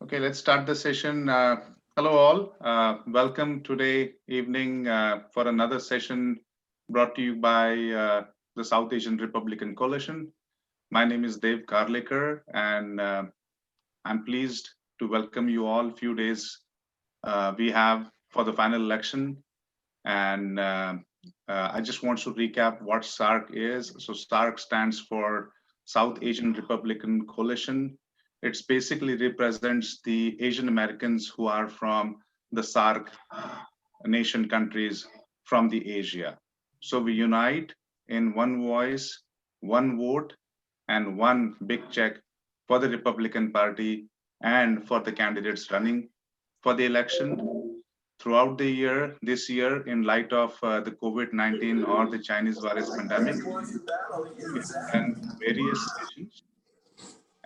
Okay, let's start the session. Hello all. Welcome today evening for another session brought to you by the South Asian Republican Coalition. My name is Dev Karlekar, and I'm pleased to welcome you all. Few days we have for the final election, and I just want to recap what SARC is. So SARC stands for South Asian Republican Coalition. It's basically represents the Asian Americans who are from the SARC nation countries from the Asia. So we unite in one voice, one vote, and one big check for the Republican Party and for the candidates running for the election. Throughout the year, this year, in light of the COVID-19 or the Chinese virus pandemic, we have done various sessions.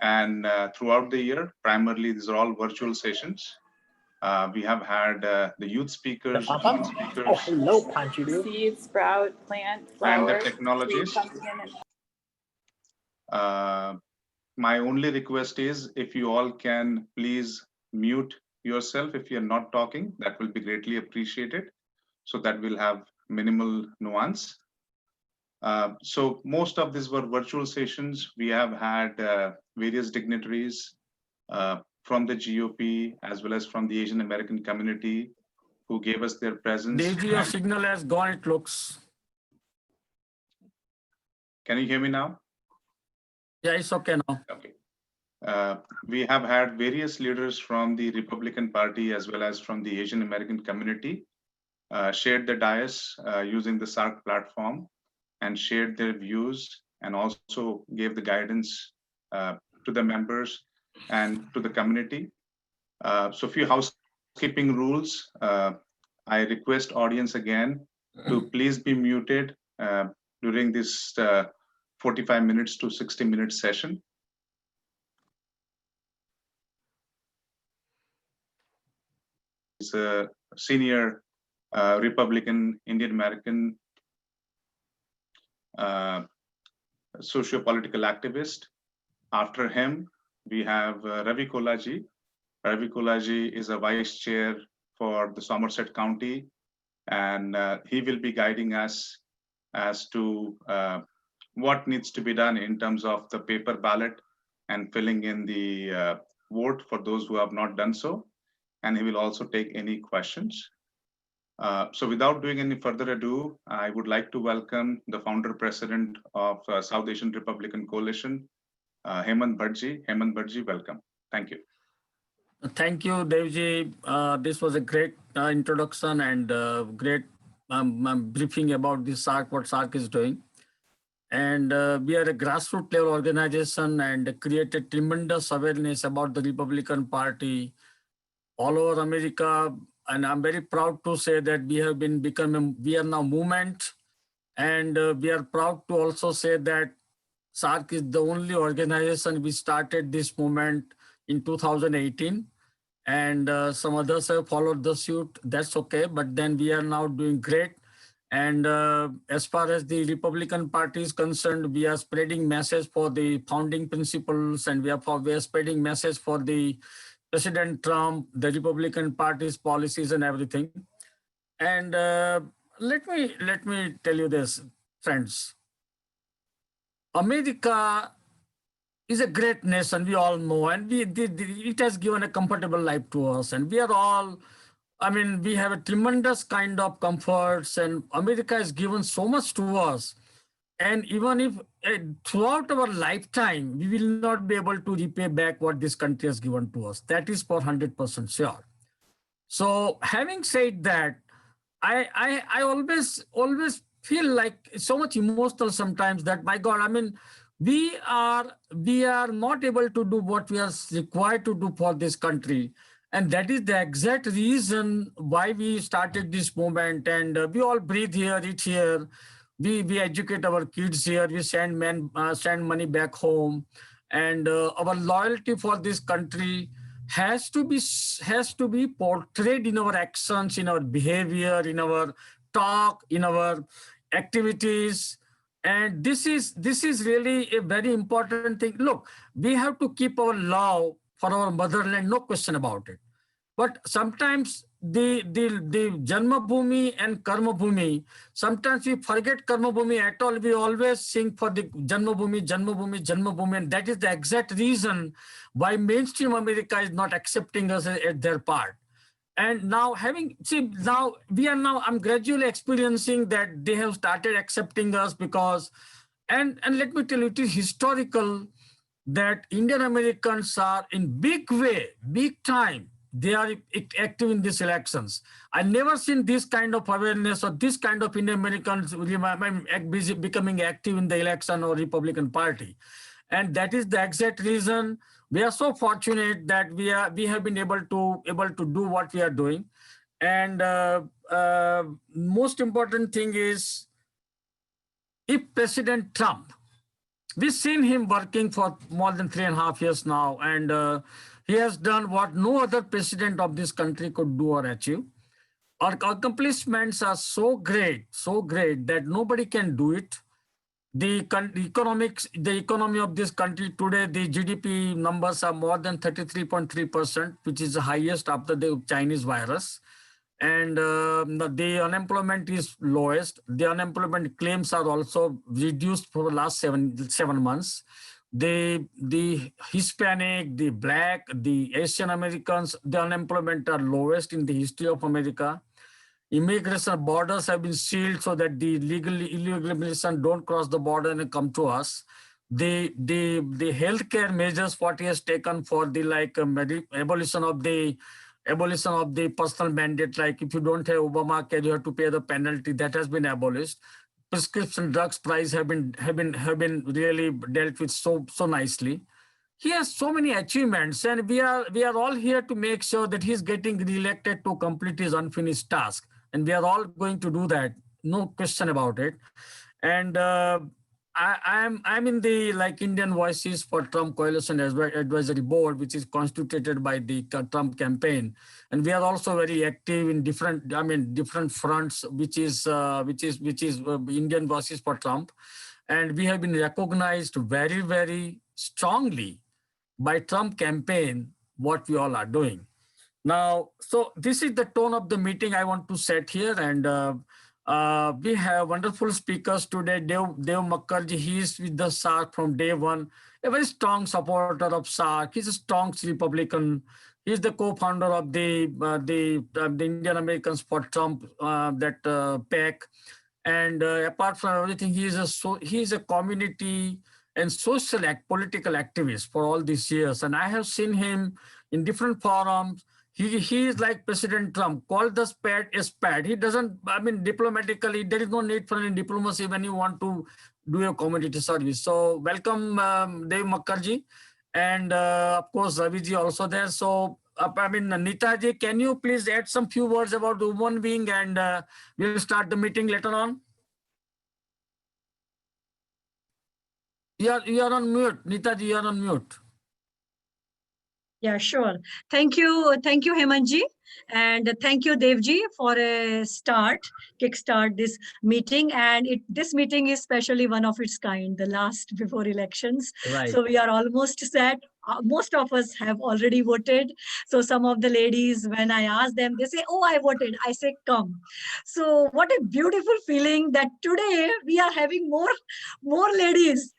And throughout the year, primarily these are all virtual sessions. We have had the youth speakers, seed, sprout, plant, flower, and the technologists. My only request is if you all can please mute yourself if you're not talking, that will be greatly appreciated. So that will have minimal nuance. So most of these were virtual sessions. We have had various dignitaries from the GOP as well as from the Asian American community who gave us their presence. Your signal has gone, it looks. Can you hear me now? Yeah, it's okay now. Okay. We have had various leaders from the Republican Party as well as from the Asian American community shared the dais using the SARC platform and shared their views and also gave the guidance to the members and to the community. So few housekeeping rules. I request audience again to please be muted during this 45 minutes to 60 minute session. He's a senior Republican Indian American socio-political activist. After him, we have Ravi Kolla ji. Ravi Kolla ji is a vice chair for the Somerset County, and he will be guiding us as to what needs to be done in terms of the paper ballot and filling in the vote for those who have not done so. And he will also take any questions. So without doing any further ado, I would like to welcome the founder president of South Asian Republican Coalition, Hemant Bhattji. Hemant Bhattji, welcome. Thank you. Thank you, Devji. This was a great introduction and great briefing about the SARC, what SARC is doing. And we are a grassroots level organization and created tremendous awareness about the Republican Party all over America. And I'm very proud to say that we have we are now movement. And we are proud to also say that SARC is the only organization we started this movement in 2018. And some others have followed the suit. That's okay. But then we are now doing great. And as far as the Republican Party is concerned, we are spreading message for the founding principles, and we are spreading message for the President Trump, the Republican Party's policies and everything. And let me tell you this, friends. America is a great nation, we all know, and it has given a comfortable life to us. And we are all, we have a tremendous kind of comforts, and America has given so much to us. And even if throughout our lifetime, we will not be able to repay back what this country has given to us. That is for 100% sure. So having said that, I always feel like so much emotional sometimes that, my God, we are not able to do what we are required to do for this country. And that is the exact reason why we started this movement. And we all breathe here, eat here. We educate our kids here. We send money back home. And our loyalty for this country has to be portrayed in our actions, in our behavior, in our talk, in our activities. And this is really a very important thing. Look, we have to keep our love for our motherland, no question about it. But sometimes the Janma Bhumi and Karma Bhumi, sometimes we forget Karma Bhumi at all. We always sing for the Janma Bhumi, Janma Bhumi, Janma Bhumi. And that is the exact reason why mainstream America is not accepting us at their part. And now I'm gradually experiencing that they have started accepting us because, and let me tell you, it is historical that Indian Americans are in big way, big time. They are active in these elections. I never seen this kind of awareness or this kind of Indian Americans becoming active in the election or Republican Party. And that is the exact reason we are so fortunate that we have been able to do what we are doing. And most important thing is, if President Trump, we've seen him working for more than 3.5 years now, and he has done what no other president of this country could do or achieve. Our accomplishments are so great that nobody can do it. The economy of this country today, the GDP numbers are more than 33.3%, which is the highest after the Chinese virus. And the unemployment is lowest. The unemployment claims are also reduced for the last seven months. The Hispanic, the Black, the Asian Americans, the unemployment are lowest in the history of America. Immigration borders have been sealed so that the illegal immigration don't cross the border and come to us. The healthcare measures what he has taken for the abolition of the personal mandate, like if you don't have Obamacare, you have to pay the penalty. That has been abolished. Prescription drugs price have been really dealt with so nicely. He has so many achievements, and we are all here to make sure that he's getting reelected to complete his unfinished task. And we are all going to do that, no question about it. And I'm in the Indian Voices for Trump Coalition Advisory Board, which is constituted by the Trump campaign, and we are also very active in different fronts, which is Indian Voices for Trump, and we have been recognized very, very strongly by Trump campaign what we all are doing. Now, so this is the tone of the meeting I want to set here, and we have wonderful speakers today. Dev Makkar ji, he is with the SARC from day one, a very strong supporter of SARC. He's a strong Republican. He's the co-founder of the Indian Americans for Trump, PAC. And apart from everything, he is a community and political activist for all these years. And I have seen him in different forums. He is like President Trump, called the spade a spade. He doesn't, diplomatically, there is no need for any diplomacy when you want to do a community service. So welcome, Dev Makkarji. And of course, Ravi ji also there. So, Nita ji, can you please add some few words about the woman being, and we'll start the meeting later on. You are on mute. Nita ji, you are on mute. Yeah, sure. Thank you, Hemanji, and thank you, Devji, for a kickstart this meeting. And this meeting is especially one of its kind, the last before elections. Right. So we are almost set. Most of us have already voted. So some of the ladies, when I ask them, they say, "Oh, I voted." I say, "Come." So what a beautiful feeling that today we are having more ladies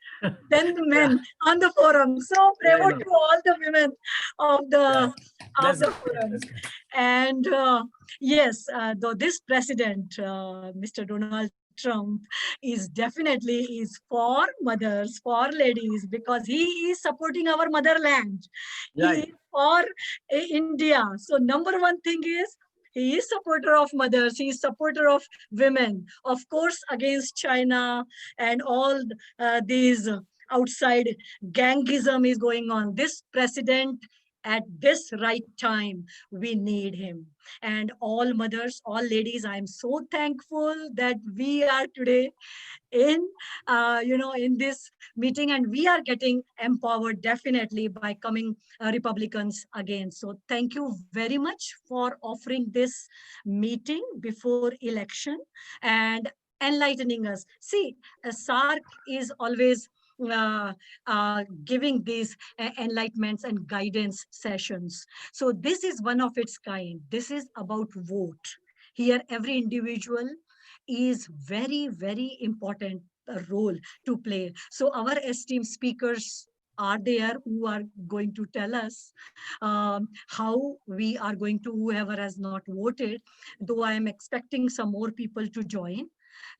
than the men on the forum. So bravo to all the women of the forum. And yes, though this president, Mr. Donald Trump, is definitely for mothers, for ladies, because he is supporting our motherland. Right. He is for India. So number one thing is, he is supporter of mothers. He is supporter of women. Of course, against China and all these outside gangism is going on. This president, at this right time, we need him. And all mothers, all ladies, I'm so thankful that we are today in this meeting, and we are getting empowered definitely by coming Republicans again. So thank you very much for offering this meeting before election and enlightening us. See, SARC is always giving these enlightenments and guidance sessions. So this is one of its kind. This is about vote. Here, every individual is very, very important role to play. So our esteemed speakers are there who are going to tell us how we are going to, whoever has not voted, though I am expecting some more people to join.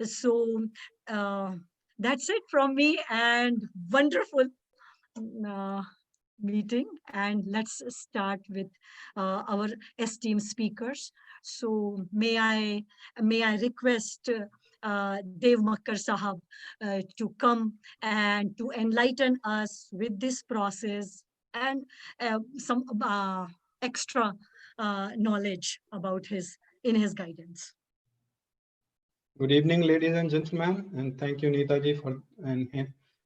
So uh, that's it from me, and wonderful uh, meeting. And let's start with our esteemed speakers. So may I request Dev Makkar Sahab to come and to enlighten us with this process and some extra knowledge about his guidance. Good evening, ladies and gentlemen, and thank you, Neetaji and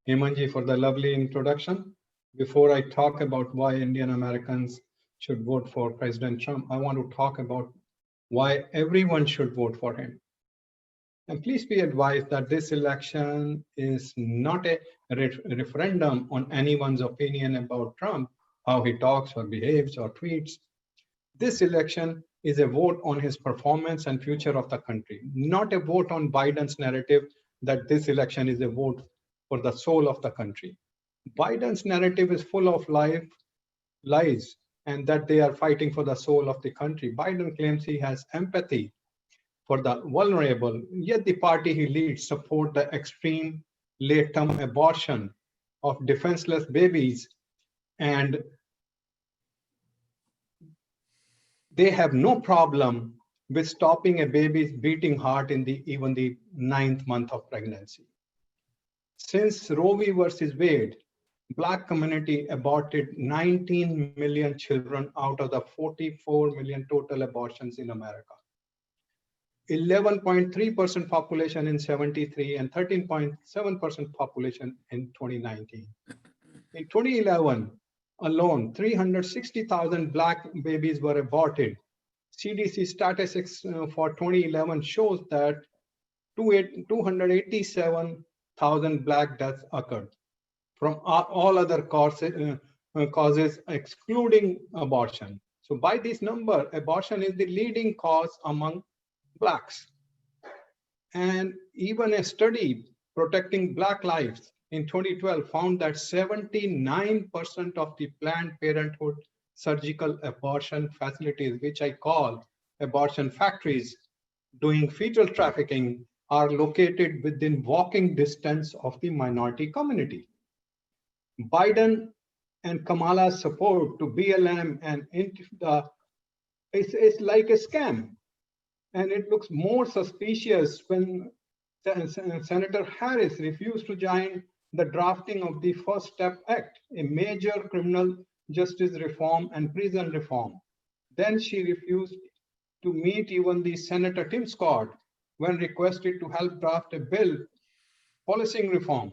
Hemanji for the lovely introduction. Before I talk about why Indian Americans should vote for President Trump, I want to talk about why everyone should vote for him. And please be advised that this election is not a referendum on anyone's opinion about Trump, how he talks or behaves or tweets. This election is a vote on his performance and future of the country, not a vote on Biden's narrative that this election is a vote for the soul of the country. Biden's narrative is full of lies and that they are fighting for the soul of the country. Biden claims he has empathy for the vulnerable, yet the party he leads support the extreme late-term abortion of defenseless babies, and they have no problem with stopping a baby's beating heart in even the 9th month of pregnancy. Since Roe v. versus Wade, Black community aborted 19 million children out of the 44 million total abortions in America. 11.3% population in 73 and 13.7% population in 2019. In 2011 alone, 360,000 Black babies were aborted. CDC statistics for 2011 shows that 287,000 Black deaths occurred from all other causes excluding abortion. So by this number, abortion is the leading cause among Blacks. And even a study protecting Black lives in 2012 found that 79% of the Planned Parenthood surgical abortion facilities, which I call abortion factories, doing fetal trafficking, are located within walking distance of the minority community. Biden and Kamala's support to BLM and Intifada is like a scam. And it looks more suspicious when Senator Harris refused to join the drafting of the First Step Act, a major criminal justice reform and prison reform. Then she refused to meet even the Senator Tim Scott when requested to help draft a bill policing reform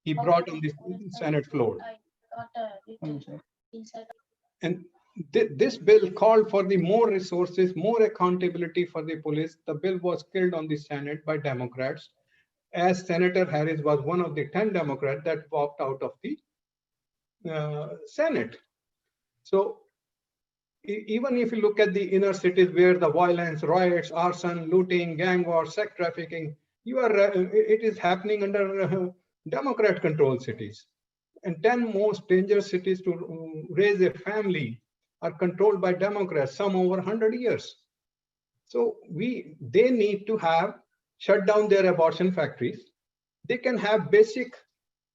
he brought on the Senate floor. And this bill called for the more resources, more accountability for the police. The bill was killed on the Senate by Democrats, as Senator Harris was one of the 10 Democrats that walked out of the Senate. So even if you look at the inner cities where the violence, riots, arson, looting, gang war, sex trafficking, it is happening under Democrat-controlled cities. And 10 most dangerous cities to raise a family are controlled by Democrats, some over 100 years. So they need to shut down their abortion factories. They can have basic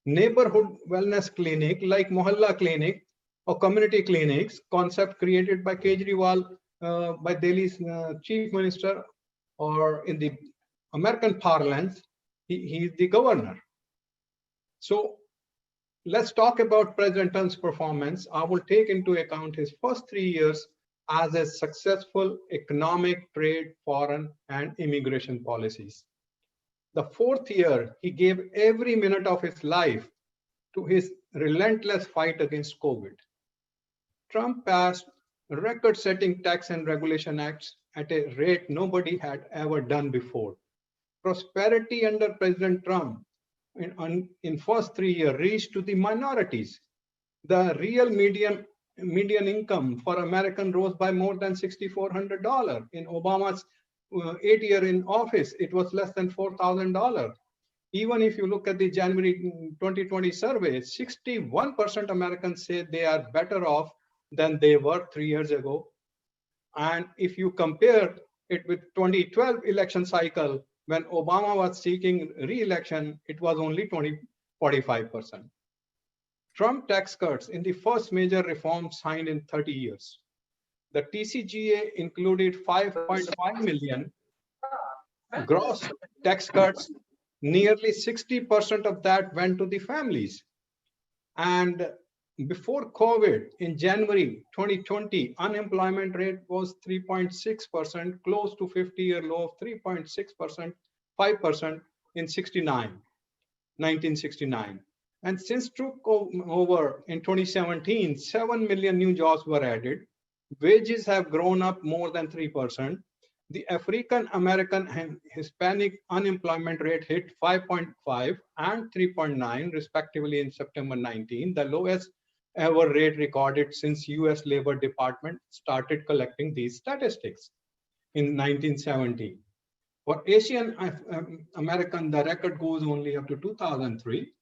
neighborhood wellness clinic like Mohalla clinic or community clinics, concept created by Kejriwal, by Delhi's chief minister, or in the American parlance, he is the governor. So let's talk about President Trump's performance. I will take into account his first 3 years as a successful economic, trade, foreign, and immigration policies. The 4th year, he gave every minute of his life to his relentless fight against COVID. Trump passed record-setting tax and regulation acts at a rate nobody had ever done before. Prosperity under President Trump in first 3 years reached to the minorities. The real median income for American rose by more than $6,400. In Obama's 8 year in office, it was less than $4,000. Even if you look at the January 2020 survey, 61% Americans say they are better off than they were 3 years ago. And if you compare it with 2012 election cycle, when Obama was seeking re-election, it was only 45%. Trump tax cuts in the first major reform signed in 30 years. The TCJA included 5.5 million gross tax cuts. Nearly 60% of that went to the families. And before COVID, in January 2020, unemployment rate was 3.6%, close to 50-year low of 3.6%, 5% in 1969. And since took over in 2017, 7 million new jobs were added. Wages have grown up more than 3%. The African American and Hispanic unemployment rate hit 5.5 and 3.9 respectively in September 19, the lowest ever rate recorded since US Labor Department started collecting these statistics in 1970. For Asian American, the record goes only up to 2003.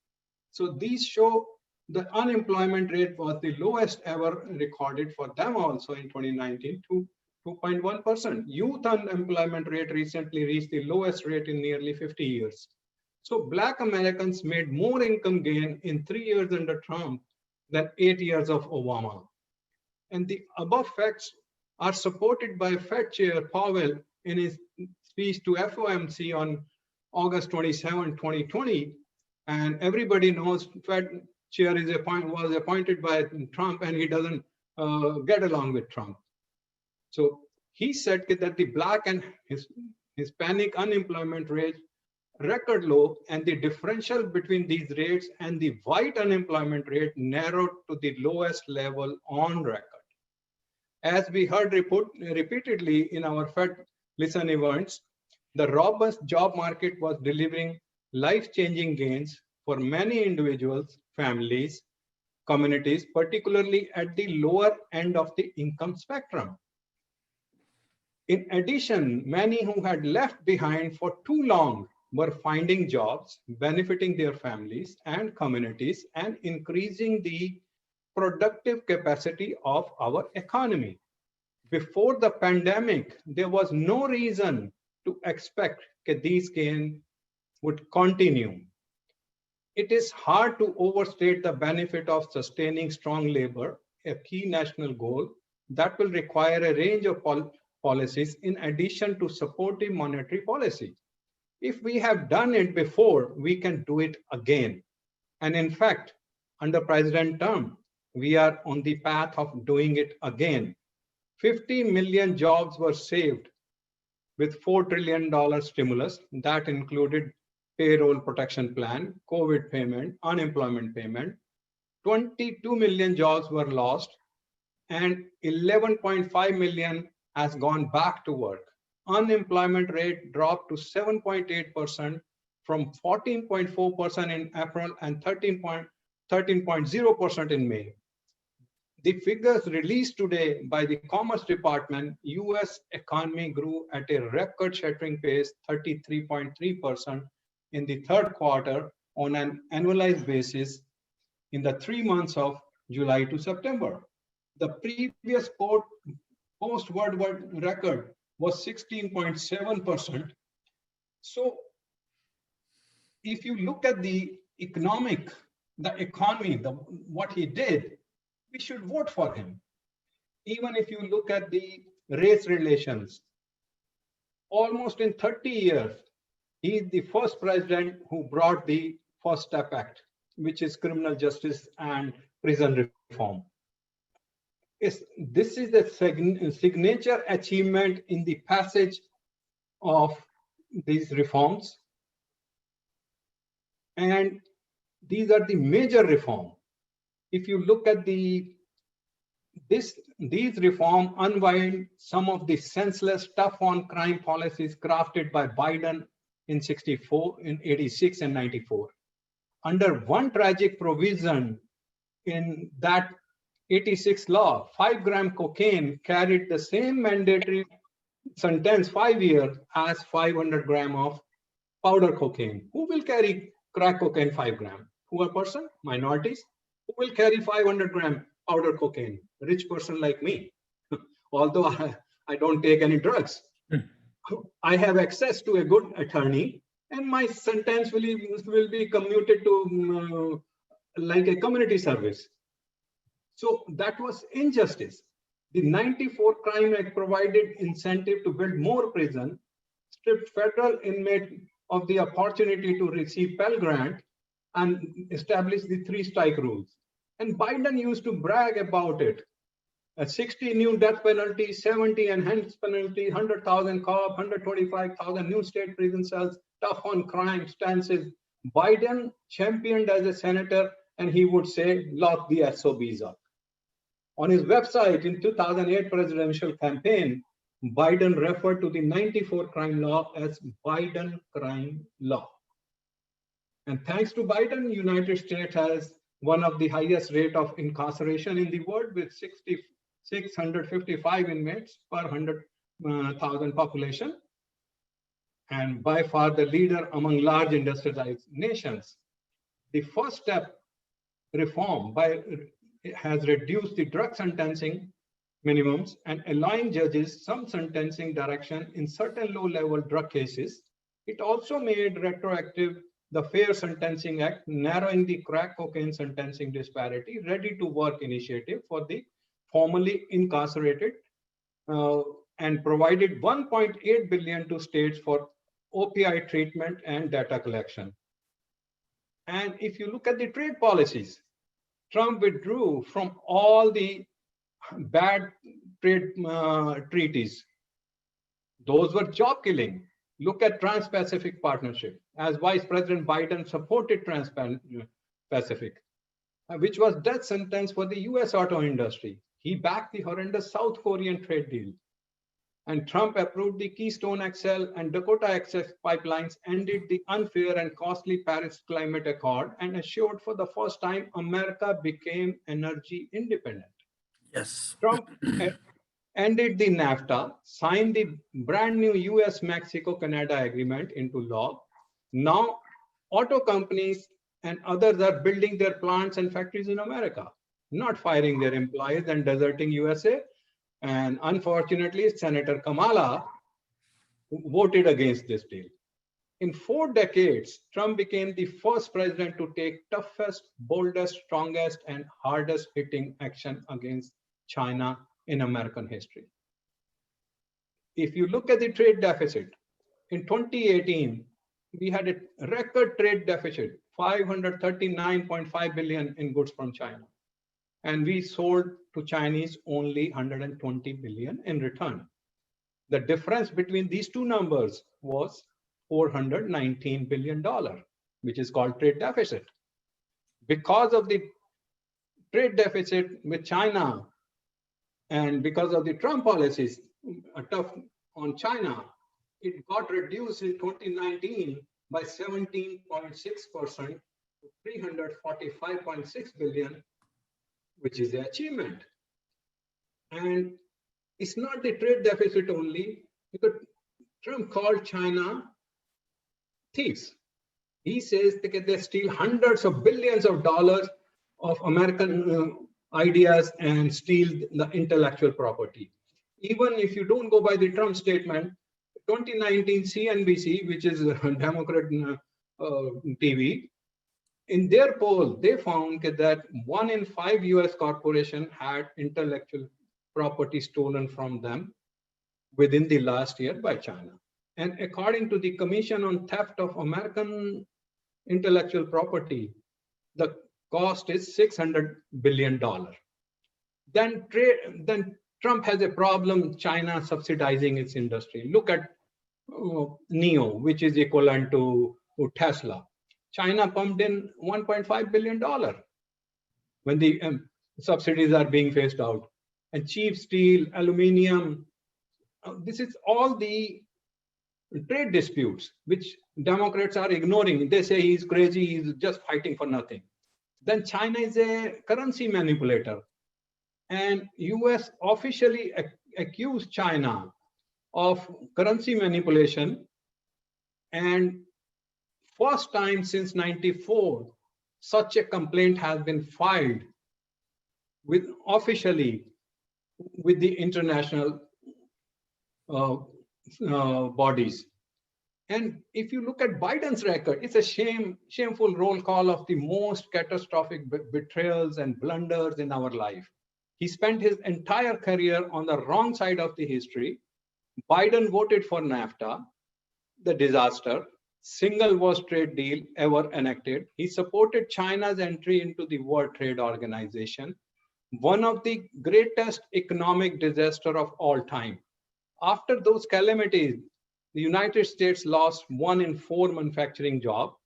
So these show the unemployment rate was the lowest ever recorded for them also in 2019 to 2.1%. Youth unemployment rate recently reached the lowest rate in nearly 50 years. So Black Americans made more income gain in 3 years under Trump than 8 years of Obama. And the above facts are supported by Fed Chair Powell in his speech to FOMC on August 27, 2020. And everybody knows Fed Chair was appointed by Trump, and he doesn't get along with Trump. So he said that the Black and Hispanic unemployment rate record low, and the differential between these rates and the white unemployment rate narrowed to the lowest level on record. As we heard repeatedly in our Fed Listen events, the robust job market was delivering life-changing gains for many individuals, families, communities, particularly at the lower end of the income spectrum. In addition, many who had left behind for too long were finding jobs, benefiting their families and communities, and increasing the productive capacity of our economy. Before the pandemic, there was no reason to expect that these gains would continue. It is hard to overstate the benefit of sustaining strong labor, a key national goal that will require a range of policies in addition to supportive monetary policy. If we have done it before, we can do it again. And in fact, under President Trump, we are on the path of doing it again. 50 million jobs were saved with $4 trillion stimulus that included payroll protection plan, COVID payment, unemployment payment. 22 million jobs were lost, and 11.5 million has gone back to work. Unemployment rate dropped to 7.8% from 14.4% in April and 13.0% in May. The figures released today by the Commerce Department, US economy grew at a record-shattering pace, 33.3% in the third quarter on an annualized basis in the 3 months of July to September. The previous post-world record was 16.7%. So if you look at the economy, what he did, we should vote for him. Even if you look at the race relations, almost in 30 years, he is the first president who brought the First Step Act, which is criminal justice and prison reform. This is a signature achievement in the passage of these reforms. And these are the major reforms. If you look at these reforms unwind some of the senseless, tough on crime policies crafted by Biden in 86 and 94. under one tragic provision in that 86 law, 5-gram cocaine carried the same mandatory sentence, 5 years, as 500 gram of powder cocaine. Who will carry crack cocaine 5 gram? Poor person, minorities. Who will carry 500 gram powder cocaine? Rich person like me. Although I don't take any drugs. I have access to a good attorney, and my sentence will be commuted to like a community service. So that was injustice. The 94 Crime Act provided incentive to build more prison, stripped federal inmates of the opportunity to receive Pell Grant, and established the 3-strike rules. And Biden used to brag about it. 60 new death penalties, 70 enhanced penalties, 100,000 cops, 125,000 new state prison cells, tough on crime stances. Biden championed as a senator, and he would say, lock the SOBs up. On his website in 2008 presidential campaign, Biden referred to the 94 crime law as Biden crime law. And thanks to Biden, United States has one of the highest rate of incarceration in the world, with 655 inmates per 100,000 population, and by far the leader among large industrialized nations. The first step reform has reduced the drug sentencing minimums and allowing judges some sentencing direction in certain low-level drug cases. It also made retroactive the Fair Sentencing Act, narrowing the crack cocaine sentencing disparity, Ready to Work initiative for the formerly incarcerated, and provided $1.8 billion to states for opioid treatment and data collection. And if you look at the trade policies, Trump withdrew from all the bad trade treaties. Those were job killing. Look at Trans-Pacific Partnership. As Vice President Biden supported Trans-Pacific, which was death sentence for the US auto industry. He backed the horrendous South Korean trade deal. And Trump approved the Keystone XL and Dakota Access pipelines, ended the unfair and costly Paris Climate Accord, and assured for the first time America became energy independent. Yes. Trump ended the NAFTA, signed the brand new US-Mexico-Canada agreement into law. Now, auto companies and others are building their plants and factories in America, not firing their employees and deserting USA. And unfortunately, Senator Kamala voted against this deal. In 4 decades, Trump became the first president to take toughest, boldest, strongest, and hardest hitting action against China in American history. If you look at the trade deficit, in 2018, we had a record trade deficit, 539.5 billion in goods from China. And we sold to Chinese only 120 billion in return. The difference between these two numbers was $419 billion, which is called trade deficit. Because of the trade deficit with China and because of the Trump policies tough on China, it got reduced in 2019 by 17.6% to 345.6 billion, which is the achievement. And it's not the trade deficit only, because Trump called China thieves. He says they steal hundreds of billions of dollars of American ideas and steal the intellectual property. Even if you don't go by the Trump statement, 2019 CNBC, which is a Democrat TV, in their poll, they found that 1 in 5 US corporations had intellectual property stolen from them within the last year by China. And according to the Commission on Theft of American Intellectual Property, the cost is $600 billion. Then Trump has a problem, China subsidizing its industry. Look at NIO, which is equivalent to Tesla. China pumped in $1.5 billion when the subsidies are being phased out. And cheap steel, aluminum, this is all the trade disputes, which Democrats are ignoring. They say he's crazy, he's just fighting for nothing. Then China is a currency manipulator. And US officially accused China of currency manipulation. And first time since 94, such a complaint has been filed officially with the international bodies. And if you look at Biden's record, it's a shameful roll call of the most catastrophic betrayals and blunders in our life. He spent his entire career on the wrong side of the history. Biden voted for NAFTA, the disaster, single worst trade deal ever enacted. He supported China's entry into the World Trade Organization, one of the greatest economic disaster of all time. After those calamities, the United States lost 1 in 4 manufacturing jobs.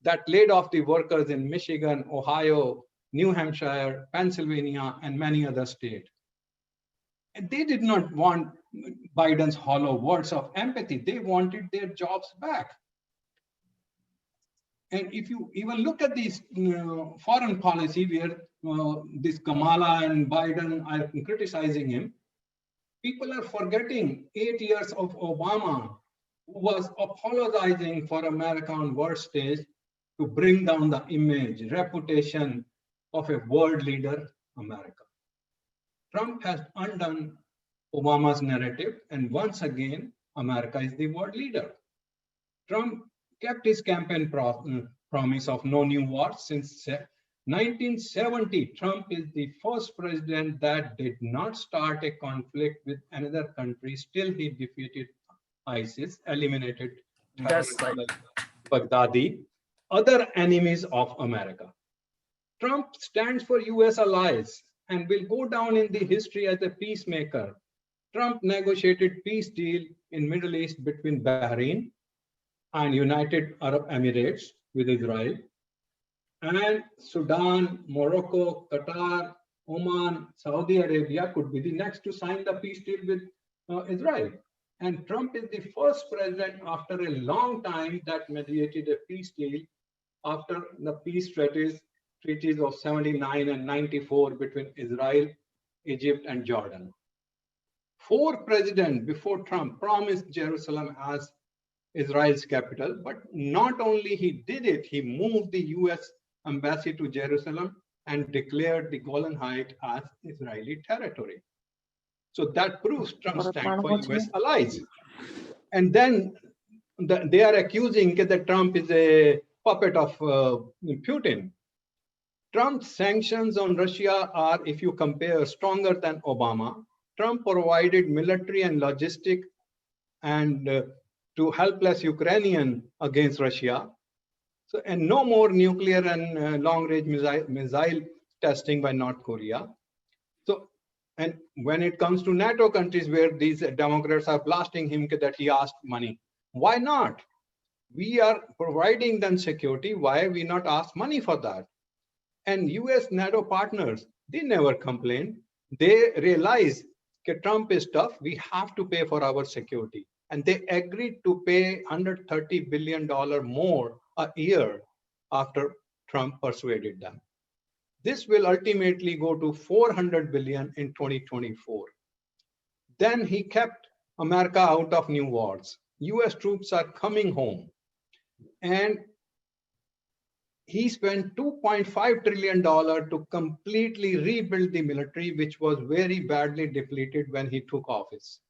That laid off the workers in Michigan, Ohio, New Hampshire, Pennsylvania, and many other states. And they did not want Biden's hollow words of empathy. They wanted their jobs back. And if you even look at these foreign policy where this Kamala and Biden are criticizing him, people are forgetting 8 years of Obama, who was apologizing for America on world stage to bring down the image, reputation of a world leader, America. Trump has undone Obama's narrative, and once again, America is the world leader. Trump kept his campaign promise of no new wars. Since 1970, Trump is the first president that did not start a conflict with another country. Still, he defeated ISIS, eliminated Baghdadi, other enemies of America. Trump stands for US allies and will go down in the history as a peacemaker. Trump negotiated peace deal in Middle East between Bahrain and United Arab Emirates with Israel, and Sudan, Morocco, Qatar, Oman, Saudi Arabia could be the next to sign the peace deal with Israel. And Trump is the first president after a long time that mediated a peace deal after the peace treaties of 79 and 94 between Israel, Egypt, and Jordan. 4 presidents before Trump promised Jerusalem as Israel's capital, but not only he did it, he moved the US embassy to Jerusalem and declared the Golan Heights as Israeli territory. So that proves Trump stands for US allies. And then they are accusing that Trump is a puppet of Putin. Trump's sanctions on Russia are, if you compare, stronger than Obama. Trump provided military and logistic and to helpless Ukrainian against Russia. So, and no more nuclear and long-range missile testing by North Korea. So, and when it comes to NATO countries where these Democrats are blasting him that he asked money, why not? We are providing them security. Why we not ask money for that? And US NATO partners, they never complain. They realize that Trump is tough. We have to pay for our security. And they agreed to pay $130 billion more a year after Trump persuaded them. This will ultimately go to $400 billion in 2024. Then he kept America out of new wars. US troops are coming home. And he spent $2.5 trillion to completely rebuild the military, which was very badly depleted when he took office.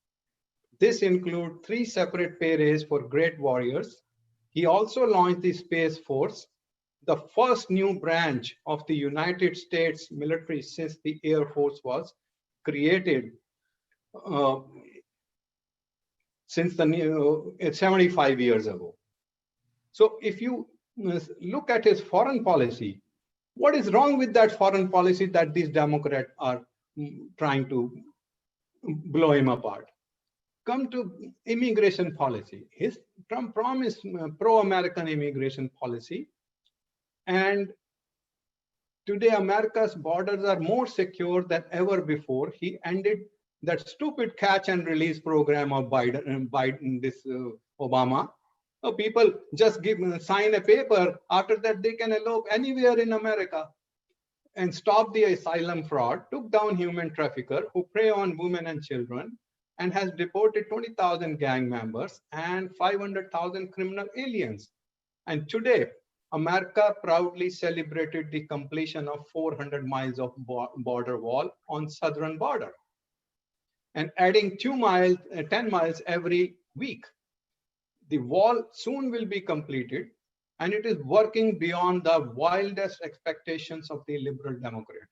This includes 3 separate pay raises for great warriors. He also launched the Space Force, the first new branch of the United States military since the Air Force was created since 75 years ago. So if you look at his foreign policy, what is wrong with that foreign policy that these Democrats are trying to blow him apart? Come to immigration policy. Trump promised pro-American immigration policy. And today, America's borders are more secure than ever before. He ended that stupid catch and release program of Obama. People just sign a paper. After that, they can elope anywhere in America and stop the asylum fraud, took down human trafficker who prey on women and children, and has deported 20,000 gang members and 500,000 criminal aliens. And today, America proudly celebrated the completion of 400 miles of border wall on southern border and adding 10 miles every week. The wall soon will be completed, and it is working beyond the wildest expectations of the liberal Democrat.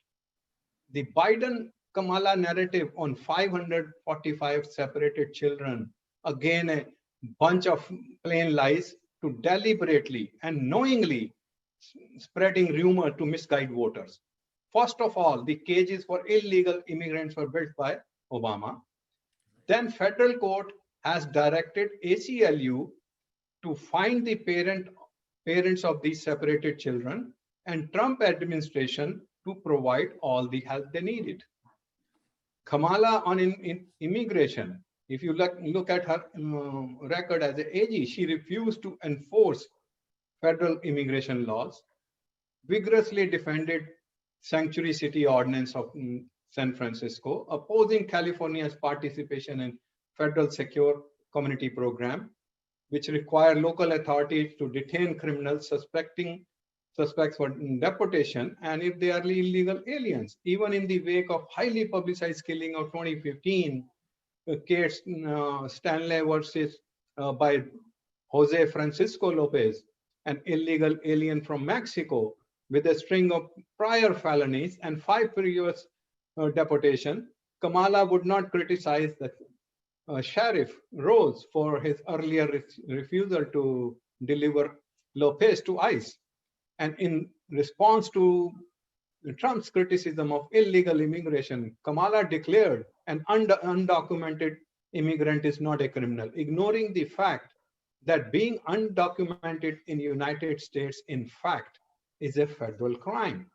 The Biden-Kamala narrative on 545 separated children, again a bunch of plain lies to deliberately and knowingly spreading rumor to misguide voters. First of all, the cages for illegal immigrants were built by Obama. Then federal court has directed ACLU to find the parents of these separated children and Trump administration to provide all the help they needed. Kamala on immigration, if you look at her record as an AG, she refused to enforce federal immigration laws, vigorously defended Sanctuary City Ordinance of San Francisco, opposing California's participation in federal secure community program, which require local authorities to detain criminals suspects for deportation, and if they are illegal aliens. Even in the wake of highly publicized killing of 2015, case Stanley versus by Jose Francisco Lopez, an illegal alien from Mexico with a string of prior felonies and 5 previous deportation, Kamala would not criticize the Sheriff Rose for his earlier refusal to deliver Lopez to ICE. And in response to Trump's criticism of illegal immigration, Kamala declared an undocumented immigrant is not a criminal, ignoring the fact that being undocumented in the United States, in fact, is a federal crime.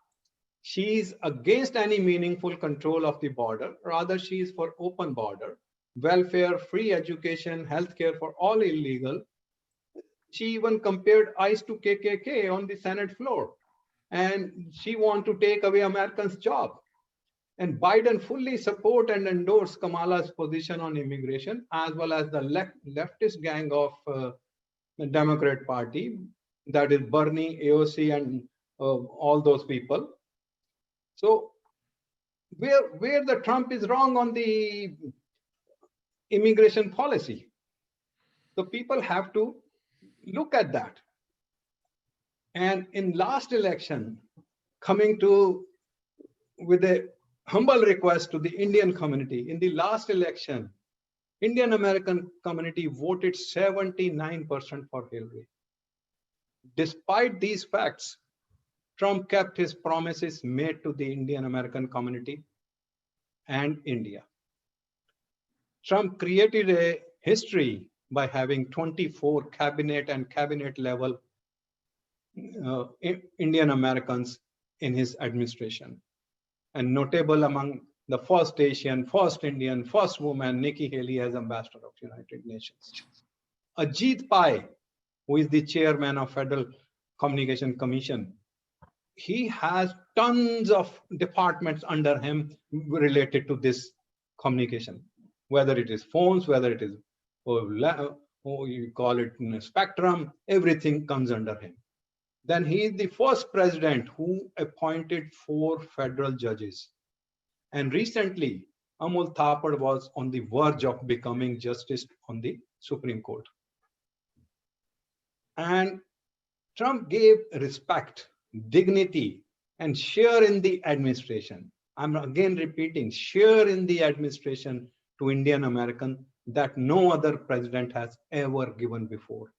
She is against any meaningful control of the border. Rather, she is for open border, welfare, free education, healthcare for all illegal. She even compared ICE to KKK on the Senate floor. And she wants to take away Americans' job. And Biden fully support and endorse Kamala's position on immigration, as well as the leftist gang of the Democrat Party, that is Bernie, AOC, and all those people. So where the Trump is wrong on the immigration policy, so people have to look at that. And in last election, coming to with a humble request to the Indian community, in the last election, Indian American community voted 79% for Hillary. Despite these facts, Trump kept his promises made to the Indian American community and India. Trump created a history by having 24 cabinet and cabinet level Indian Americans in his administration. And notable among the first Asian, first Indian, first woman, Nikki Haley as ambassador of the United Nations. Ajit Pai, who is the chairman of Federal Communication Commission, he has tons of departments under him related to this communication, whether it is phones, whether it is, you call it spectrum, everything comes under him. Then he is the first president who appointed 4 federal judges. And recently, Amul Thapar was on the verge of becoming justice on the Supreme Court. And Trump gave respect, dignity, and share in the administration. I'm again repeating, share in the administration to Indian American that no other president has ever given before.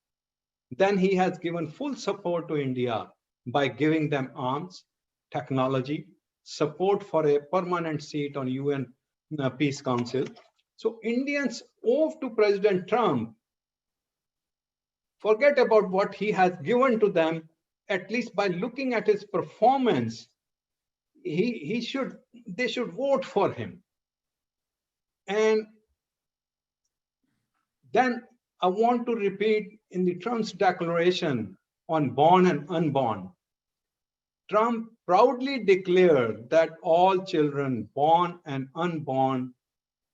Then he has given full support to India by giving them arms, technology, support for a permanent seat on UN Peace Council. So Indians owe to President Trump. Forget about what he has given to them, at least by looking at his performance, they should vote for him. And then I want to repeat in the Trump's declaration on born and unborn. Trump proudly declared that all children, born and unborn,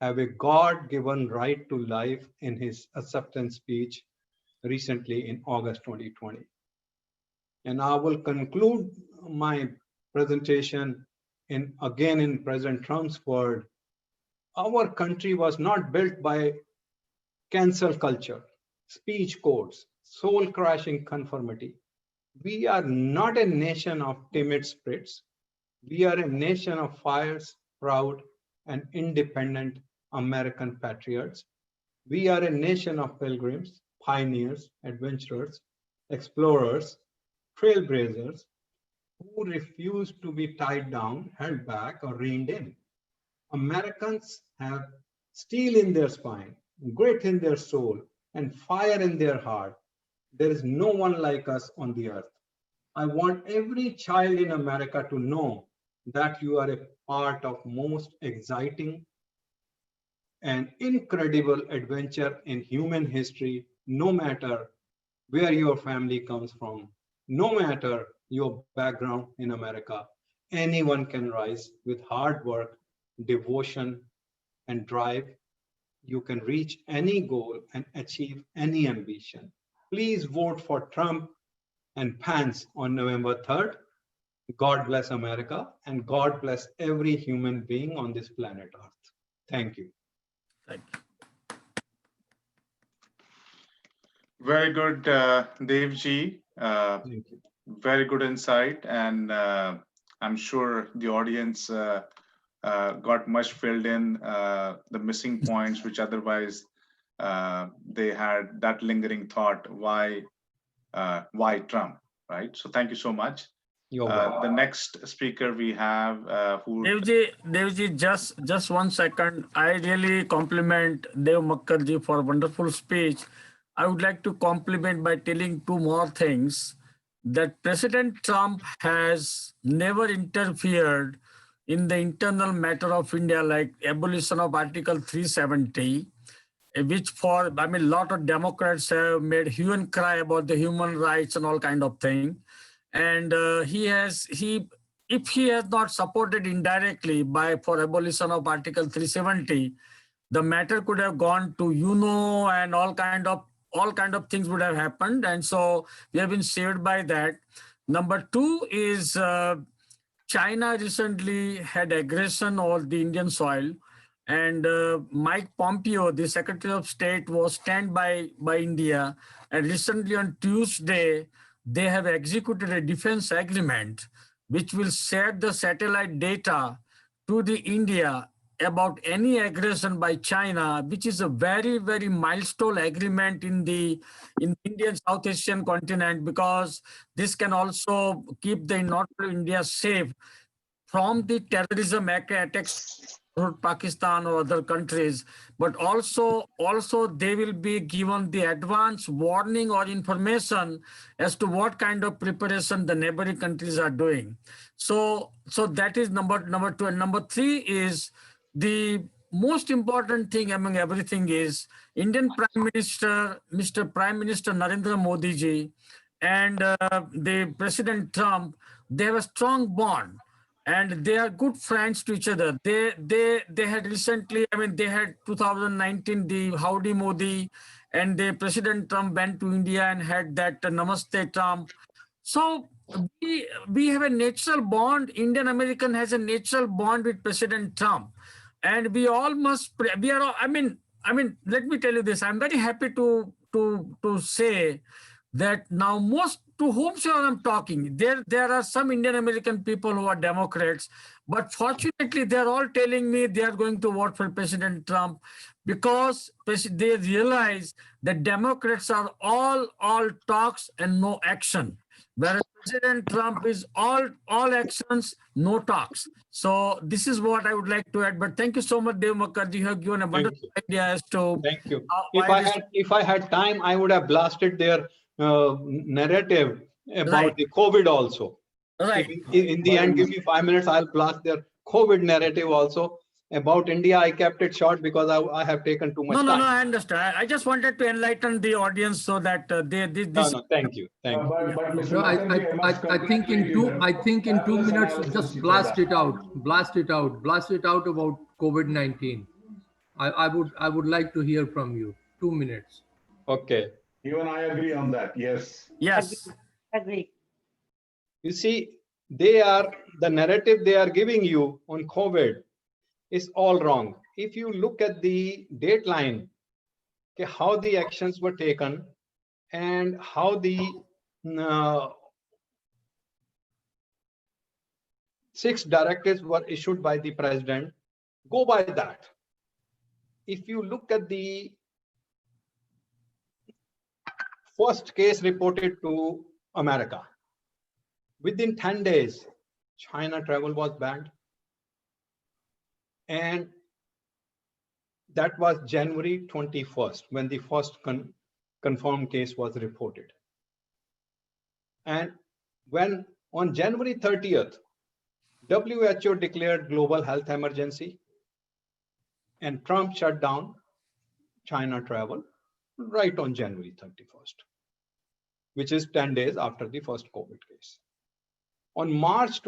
have a God-given right to life in his acceptance speech recently in August 2020. And I will conclude my presentation again in President Trump's word. Our country was not built by cancel culture, speech codes, soul-crashing conformity. We are not a nation of timid spirits. We are a nation of fierce, proud, and independent American patriots. We are a nation of pilgrims, pioneers, adventurers, explorers, trailblazers who refuse to be tied down, held back, or reined in. Americans have steel in their spine, grit in their soul, and fire in their heart. There is no one like us on the earth. I want every child in America to know that you are a part of most exciting and incredible adventure in human history, no matter where your family comes from, no matter your background in America. Anyone can rise with hard work, devotion, and drive. You can reach any goal and achieve any ambition. Please vote for Trump and Pence on November 3rd. God bless America, and God bless every human being on this planet Earth. Thank you. Thank you. Very good, Devji. Thank you. Very good insight, and I'm sure the audience got much filled in the missing points, which otherwise they had that lingering thought, why Trump, right? So thank you so much. You're welcome. The next speaker we have who Devji, just 1 second. I really compliment Dev Makkarji for a wonderful speech. I would like to compliment by telling 2 more things. That President Trump has never interfered in the internal matter of India, like abolition of Article 370, which a lot of Democrats have made hue and cry about the human rights and all kind of thing. And if he has not supported indirectly for abolition of Article 370, the matter could have gone to and all kind of things would have happened. And so we have been saved by that. Number 2 is China recently had aggression over the Indian soil. And Mike Pompeo, the Secretary of State, was stand by India. And recently on Tuesday, they have executed a defense agreement, which will share the satellite data to the India about any aggression by China, which is a very, very milestone agreement in the Indian South Asian continent, because this can also keep not only India safe from the terrorism attacks Pakistan or other countries, but also they will be given the advance warning or information as to what kind of preparation the neighboring countries are doing. So that is number 2. And number 3 is the most important thing among everything is Indian Prime Minister, Mr. Prime Minister Narendra Modi ji, and the President Trump, they have a strong bond. And they are good friends to each other. They had recently, they had 2019, the Howdy Modi, and the President Trump went to India and had that Namaste Trump. So we have a natural bond. Indian American has a natural bond with President Trump. And we all must, let me tell you this. I'm very happy to say that now to whom I'm talking, there are some Indian American people who are Democrats, but fortunately they're all telling me they are going to vote for President Trump because they realize that Democrats are all talks and no action, whereas President Trump is all actions, no talks. So this is what I would like to add. But thank you so much, Dev Makkarji. You have given a wonderful idea as to. Thank you. If I had time, I would have blasted their narrative about the COVID also. Right. In the end, give me 5 minutes, I'll blast their COVID narrative also. About India, I kept it short because I have taken too much No, time. I understand. I just wanted to enlighten the audience so that this. No, thank you. Thank you. But Mr. No, Makkar, I think in two minutes, just blast it out about COVID-19. I would like to hear from you. 2 minutes. Okay. You and I agree on that. Yes. Yes. Agree. You see, the narrative they are giving you on COVID is all wrong. If you look at the dateline, okay, how the actions were taken and how the 6 directives were issued by the president, go by that. If you look at the first case reported to America, within 10 days, China travel was banned. And that was January 21st, when the first confirmed case was reported. And when on January 30th, WHO declared global health emergency and Trump shut down China travel right on January 31st, which is 10 days after the first COVID case. On March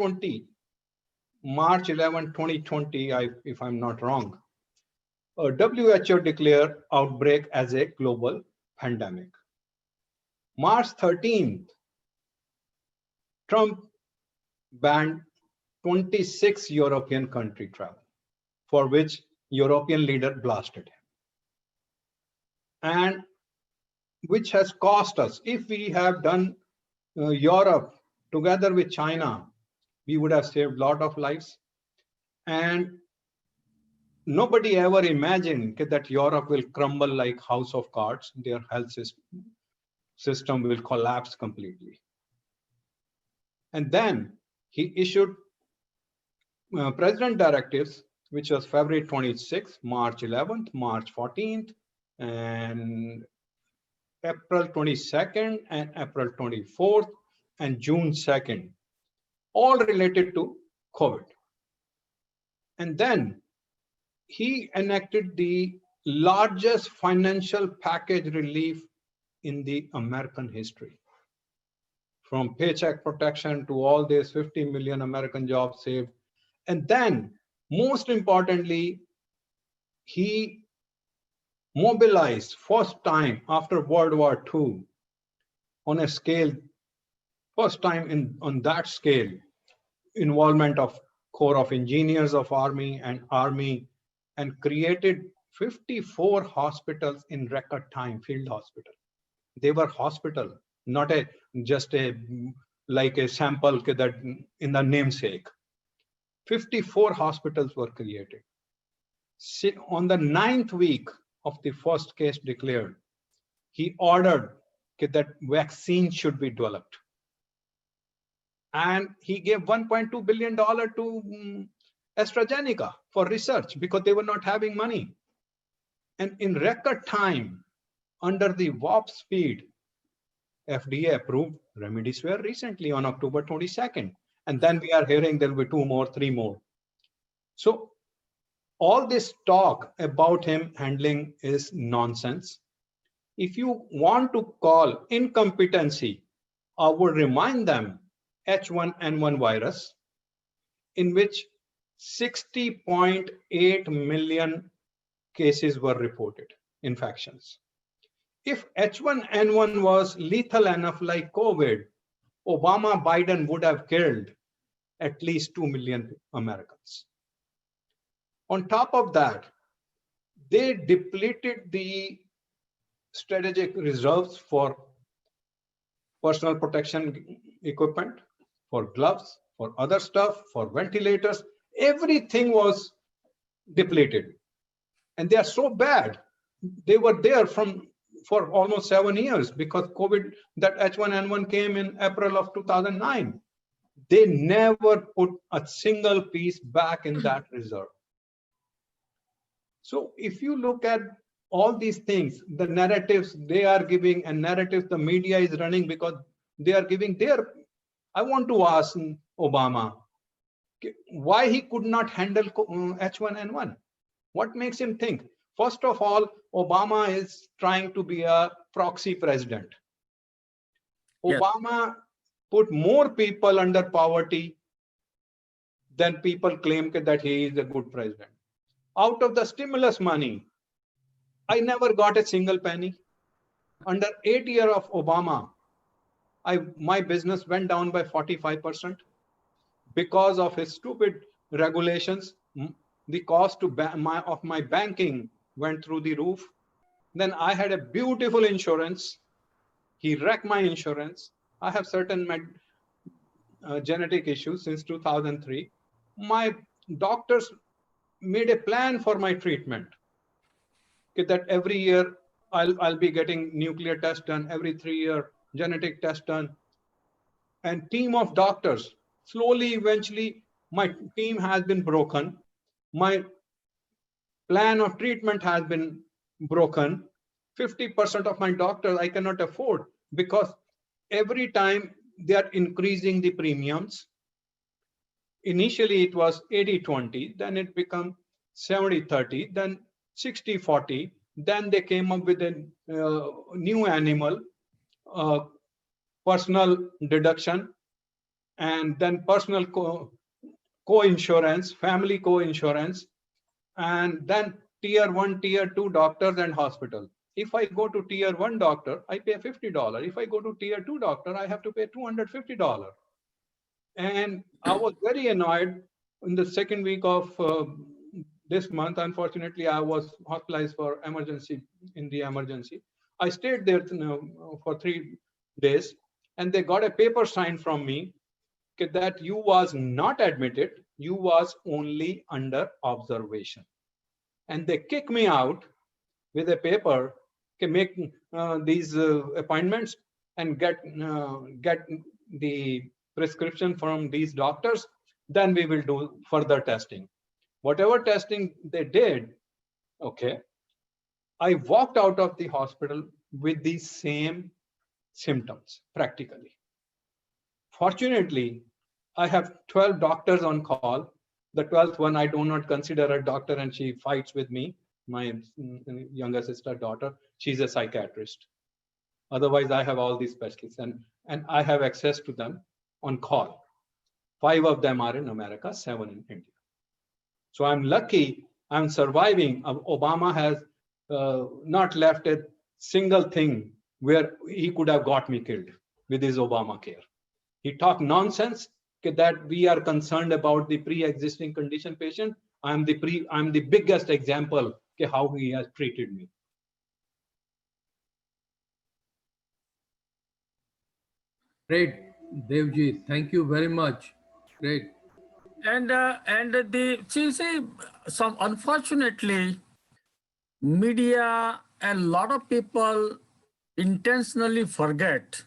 11, 2020, if I'm not wrong, WHO declared outbreak as a global pandemic. March 13th, Trump banned 26 European country travel, for which European leader blasted him. And which has cost us, if we have done Europe together with China, we would have saved a lot of lives. And nobody ever imagined that Europe will crumble like house of cards. Their health system will collapse completely. And then he issued president directives, which was February 26th, March 11th, March 14th, and April 22nd, and April 24th, and June 2nd, all related to COVID. And then he enacted the largest financial package relief in the American history. From paycheck protection to all this 50 million American jobs saved. And then, most importantly, he mobilized first time after World War II on a scale, first time on that scale, involvement of Corps of Engineers of Army, and created 54 hospitals in record time, field hospital. They were hospital, not just like a sample that in the namesake. 54 hospitals were created. On the 9th week of the first case declared, he ordered that vaccine should be developed. And he gave $1.2 billion to AstraZeneca for research because they were not having money. And in record time, under the warp speed, FDA approved remdesivir recently on October 22nd. And then we are hearing there will be 2 more, 3 more. So all this talk about him handling is nonsense. If you want to call incompetency, I would remind them H1N1 virus, in which 60.8 million cases were reported, infections. If H1N1 was lethal enough like COVID, Obama, Biden would have killed at least 2 million Americans. On top of that, they depleted the strategic reserves for personal protection equipment, for gloves, for other stuff, for ventilators. Everything was depleted. And they are so bad. They were there for almost 7 years because COVID, that H1N1 came in April of 2009. They never put a single piece back in that reserve. So if you look at all these things, the narratives they are giving and narratives the media is running because they are giving their, I want to ask Obama, why he could not handle H1N1. What makes him think? First of all, Obama is trying to be a proxy president. Yes. Obama put more people under poverty than people claim that he is a good president. Out of the stimulus money, I never got a single penny. Under 8 years of Obama, my business went down by 45% because of his stupid regulations. The cost of my banking went through the roof. Then I had a beautiful insurance. He wrecked my insurance. I have certain genetic issues since 2003. My doctors made a plan for my treatment. That every year I'll be getting nuclear test done, every 3 year genetic test done. And team of doctors, slowly, eventually, my team has been broken. My plan of treatment has been broken. 50% of my doctors I cannot afford because every time they are increasing the premiums. Initially, it was 80-20, then it became 70-30, then 60-40. Then they came up with a new animal, personal deduction, and then personal co-insurance, family co-insurance, and then tier 1, tier 2 doctors and hospital. If I go to tier 1 doctor, I pay $50. If I go to tier 2 doctor, I have to pay $250. And I was very annoyed in the second week of this month. Unfortunately, I was hospitalized for emergency in the emergency. I stayed there for 3 days, and they got a paper signed from me that you was not admitted, you was only under observation. And they kick me out with a paper, make these appointments and get the prescription from these doctors, then we will do further testing. Whatever testing they did, okay, I walked out of the hospital with the same symptoms, practically. Fortunately, I have 12 doctors on call. The 12th one, I do not consider a doctor, and she fights with me, my younger sister daughter. She's a psychiatrist. Otherwise, I have all these specialists, and I have access to them on call. 5 of them are in America, 7 in India. So I'm lucky I'm surviving. Obama has not left a single thing where he could have got me killed with his Obamacare. He talked nonsense that we are concerned about the pre-existing condition patient. I'm the biggest example of how he has treated me. Great, Devji. Thank you very much. Great. And some unfortunately, media, a lot of people intentionally forget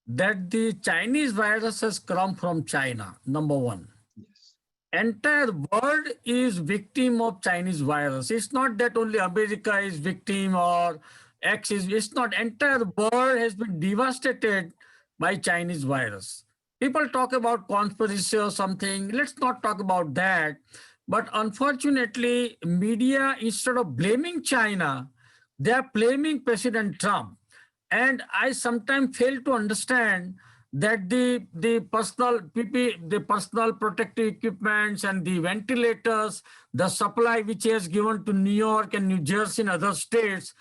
that the Chinese virus has come from China, number one. Yes. Entire world is victim of Chinese virus. It's not that only America is victim or X is, it's not. Entire world has been devastated by Chinese virus. People talk about conspiracy or something. Let's not talk about that. But unfortunately, media, instead of blaming China, they are blaming President Trump. And I sometimes fail to understand that the personal PPE, the personal protective equipments and the ventilators, the supply which he has given to New York and New Jersey and other states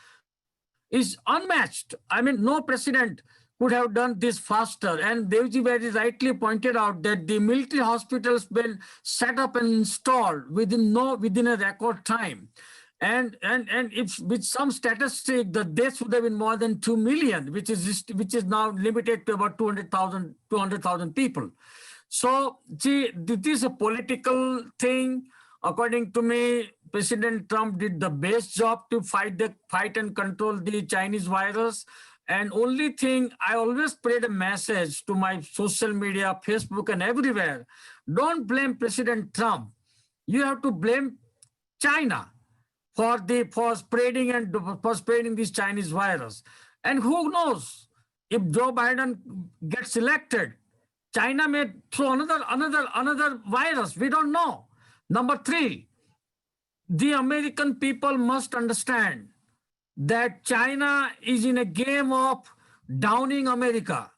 is unmatched. I mean, no president could have done this faster. And Devji very rightly pointed out that the military hospitals been set up and installed within a record time. And if with some statistic, the deaths would have been more than 2 million, which is now limited to about 200,000 people. So, see, this is a political thing. According to me, President Trump did the best job to fight and control the Chinese virus. And only thing, I always spread a message to my social media, Facebook and everywhere. Don't blame President Trump. You have to blame China for spreading this Chinese virus. And who knows, if Joe Biden gets elected, China may throw another virus. We don't know. Number three, the American people must understand that China is in a game of downing America.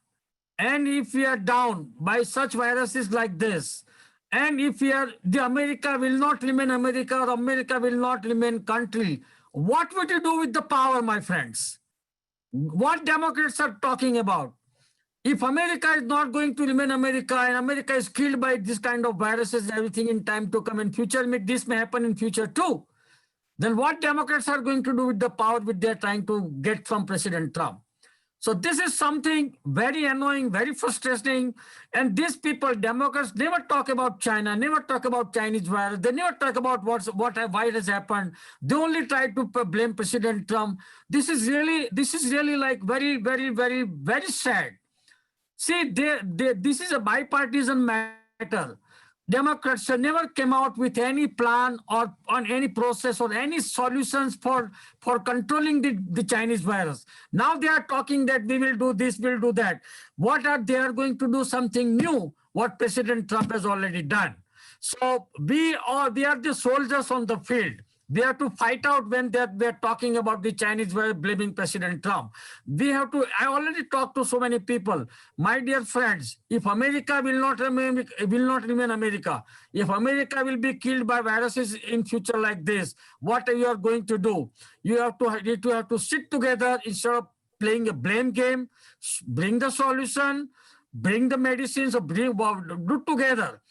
And if we are down by such viruses like this, and if the America will not remain America, or America will not remain country, what would you do with the power, my friends? What Democrats are talking about? If America is not going to remain America, and America is killed by this kind of viruses and everything in time to come in future, this may happen in future too, then what Democrats are going to do with the power which they're trying to get from President Trump? So this is something very annoying, very frustrating. And these people, Democrats, never talk about China, never talk about Chinese virus. They never talk about why it has happened. They only try to blame President Trump. This is really like very, very, very, very sad. See, this is a bipartisan matter. Democrats never came out with any plan or on any process or any solutions for controlling the Chinese virus. Now they are talking that we will do this, we'll do that. They are going to do something new, what President Trump has already done. So we are the soldiers on the field. We have to fight out when they're talking about the Chinese virus blaming President Trump. I already talked to so many people. My dear friends, if America will not remain America, if America will be killed by viruses in future like this, what are you going to do? You have to sit together instead of playing a blame game, bring the solution, bring the medicines, or do together.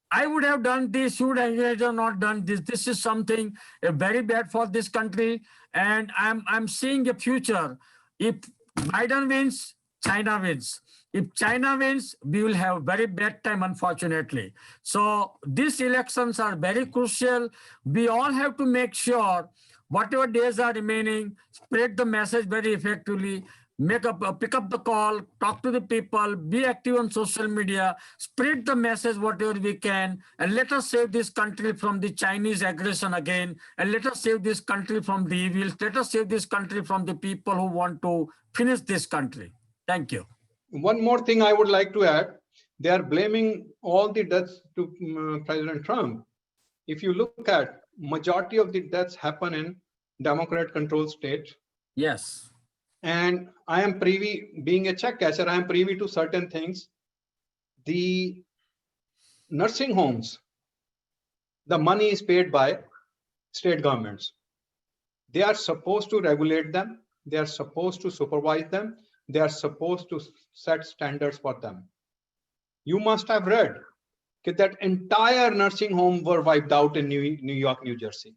I would have done this, you would have not done this. This is something very bad for this country. And I'm seeing a future. If Biden wins, China wins. If China wins, we will have very bad time, unfortunately. So these elections are very crucial. We all have to make sure whatever days are remaining, spread the message very effectively. Pick up the call, talk to the people, be active on social media, spread the message whatever we can, and let us save this country from the Chinese aggression again, and let us save this country from the evils, let us save this country from the people who want to finish this country. Thank you. One more thing I would like to add, they are blaming all the deaths to President Trump. If you look at majority of the deaths happen in Democrat-controlled states. Yes. And I am privy, being a check cashier, I am privy to certain things. The nursing homes, the money is paid by state governments. They are supposed to regulate them. They are supposed to supervise them. They are supposed to set standards for them. You must have read that entire nursing home were wiped out in New York, New Jersey.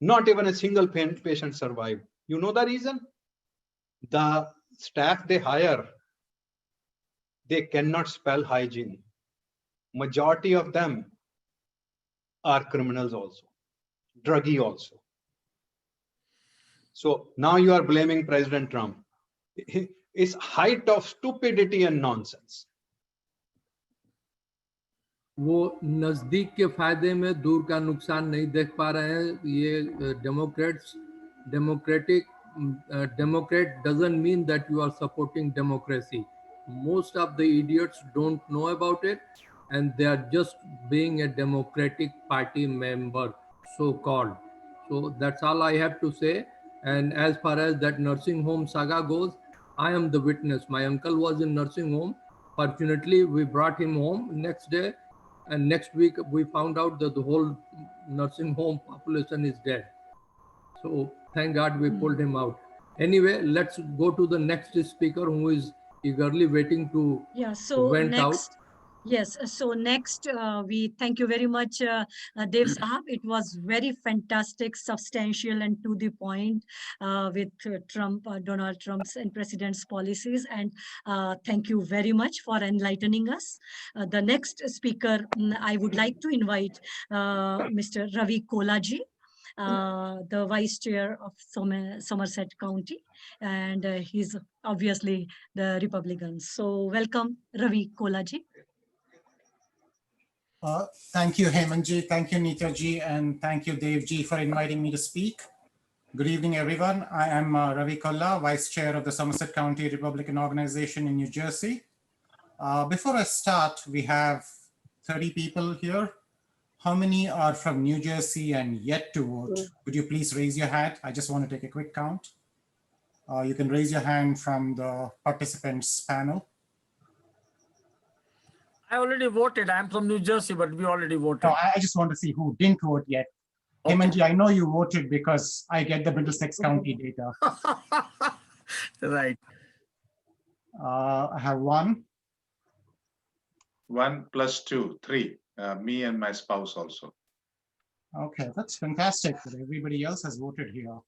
Not even a single patient survived. You know the reason? The staff they hire, they cannot spell hygiene. Majority of them are criminals also, druggie also. So now you are blaming President Trump. It's height of stupidity and nonsense. वो नजदीक के फायदे में दूर का नुकसान नहीं देख पा रहे हैं. ये Democrat doesn't mean that you are supporting democracy. Most of the idiots don't know about it, and they are just being a Democratic Party member, so-called. So that's all I have to say. And as far as that nursing home saga goes, I am the witness. My uncle was in nursing home. Fortunately, we brought him home next day, and next week we found out that the whole nursing home population is dead. So thank God we pulled him out. Anyway, let's go to the next speaker who is eagerly waiting to went out. Yes, so next we thank you very much, Dev Sahab. It was very fantastic, substantial, and to the point with Donald Trump's and President's policies. And thank you very much for enlightening us. The next speaker, I would like to invite Mr. Ravi Kolla ji, the Vice Chair of Somerset County, and he's obviously the Republican. So welcome, Ravi Kolla ji. Thank you, Hemanji. Thank you, Nitaji. And thank you, Devji, for inviting me to speak. Good evening, everyone. I am Ravi Kolla, Vice Chair of the Somerset County Republican Organization in New Jersey. Before I start, we have 30 people here. How many are from New Jersey and yet to vote? Could you please raise your hand? I just want to take a quick count. You can raise your hand from the participants panel. I already voted. I'm from New Jersey, but we already voted. No, I just want to see who didn't vote yet. Okay. Hemanji, I know you voted because I get the Middlesex County data. Right. I have one. 1 + 2, 3. Me and my spouse also. Okay, that's fantastic that everybody else has voted here.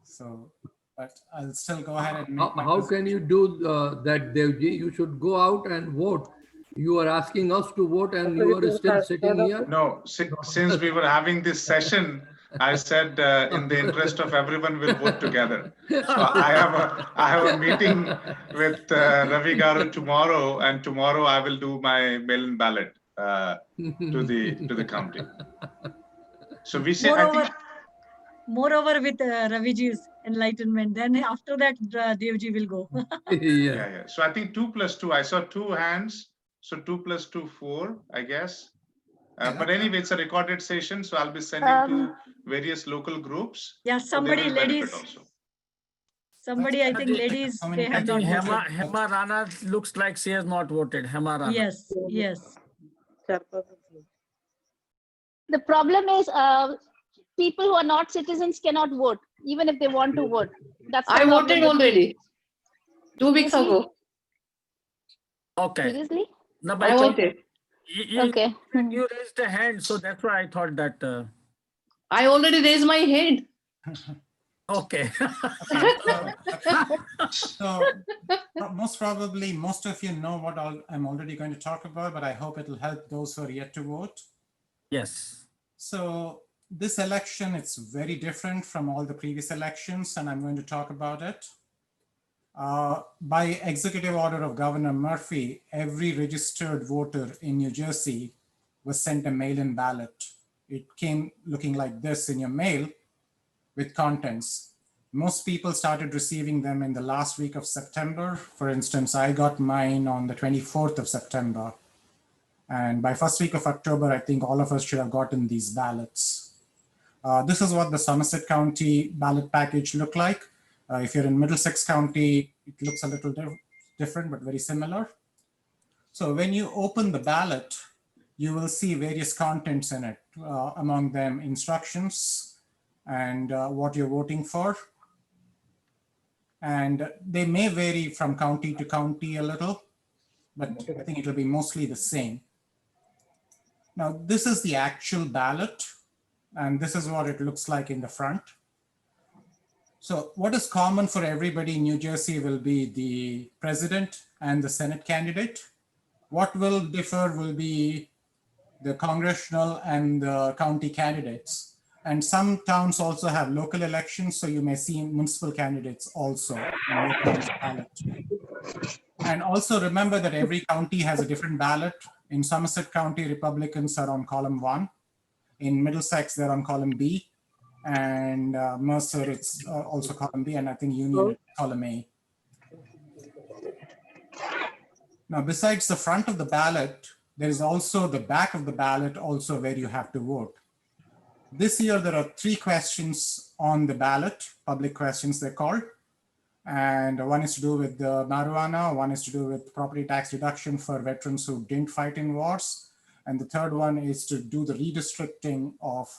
So, but I'll still go ahead and make my How can you do that, Devji? You should go out and vote. You are asking us to vote and you are still sitting here? No, since we were having this session, I said in the interest of everyone, we'll vote together. So I have a meeting with Ravi Garu tomorrow, and tomorrow I will do my mail-in ballot to the county. So we say, I think, Moreover, with Raviji's enlightenment, then after that, Devji will go. yeah. So I think 2 + 2. I saw 2 hands. So 2 + 2, 4, I guess. But anyway, it's a recorded session, so I'll be sending to various local groups. Yeah, So they somebody, will benefit ladies. also. Somebody, I think ladies, How many they have I not think voted. Hema Rana looks like she has not voted. Hema Rana. Yes, yes. The problem is, people who are not citizens cannot vote, even if they want to vote. That's the I problem voted with- already 2 weeks Seriously? ago. Okay. Seriously? No, but I voted. Okay. You raised a hand, so that's why I thought that. I already raised my hand. Okay. So most probably, most of you know what I'm already going to talk about, but I hope it'll help those who are yet to vote. Yes. So this election, it's very different from all the previous elections, and I'm going to talk about it. By executive order of Governor Murphy, every registered voter in New Jersey was sent a mail-in ballot. It came looking like this in your mail with contents. Most people started receiving them in the last week of September. For instance, I got mine on the 24th of September. And by first week of October, I think all of us should have gotten these ballots. This is what the Somerset County ballot package looked like. If you're in Middlesex County, it looks a little different, but very similar. So when you open the ballot, you will see various contents in it, among them instructions and what you're voting for. And they may vary from county to county a little, but I think it'll be mostly the same. Now, this is the actual ballot, and this is what it looks like in the front. So what is common for everybody in New Jersey will be the president and the Senate candidate. What will differ will be the congressional and the county candidates. And some towns also have local elections, so you may see municipal candidates also in your town's ballot. And also remember that every county has a different ballot. In Somerset County, Republicans are on column 1. In Middlesex, they're on column B. And Mercer, it's also column B, and I think Union column A. Now, besides the front of the ballot, there is also the back of the ballot also where you have to vote. This year, there are 3 questions on the ballot, public questions they're called. And one is to do with the marijuana, one is to do with property tax deduction for veterans who didn't fight in wars. And the third one is to do the redistricting of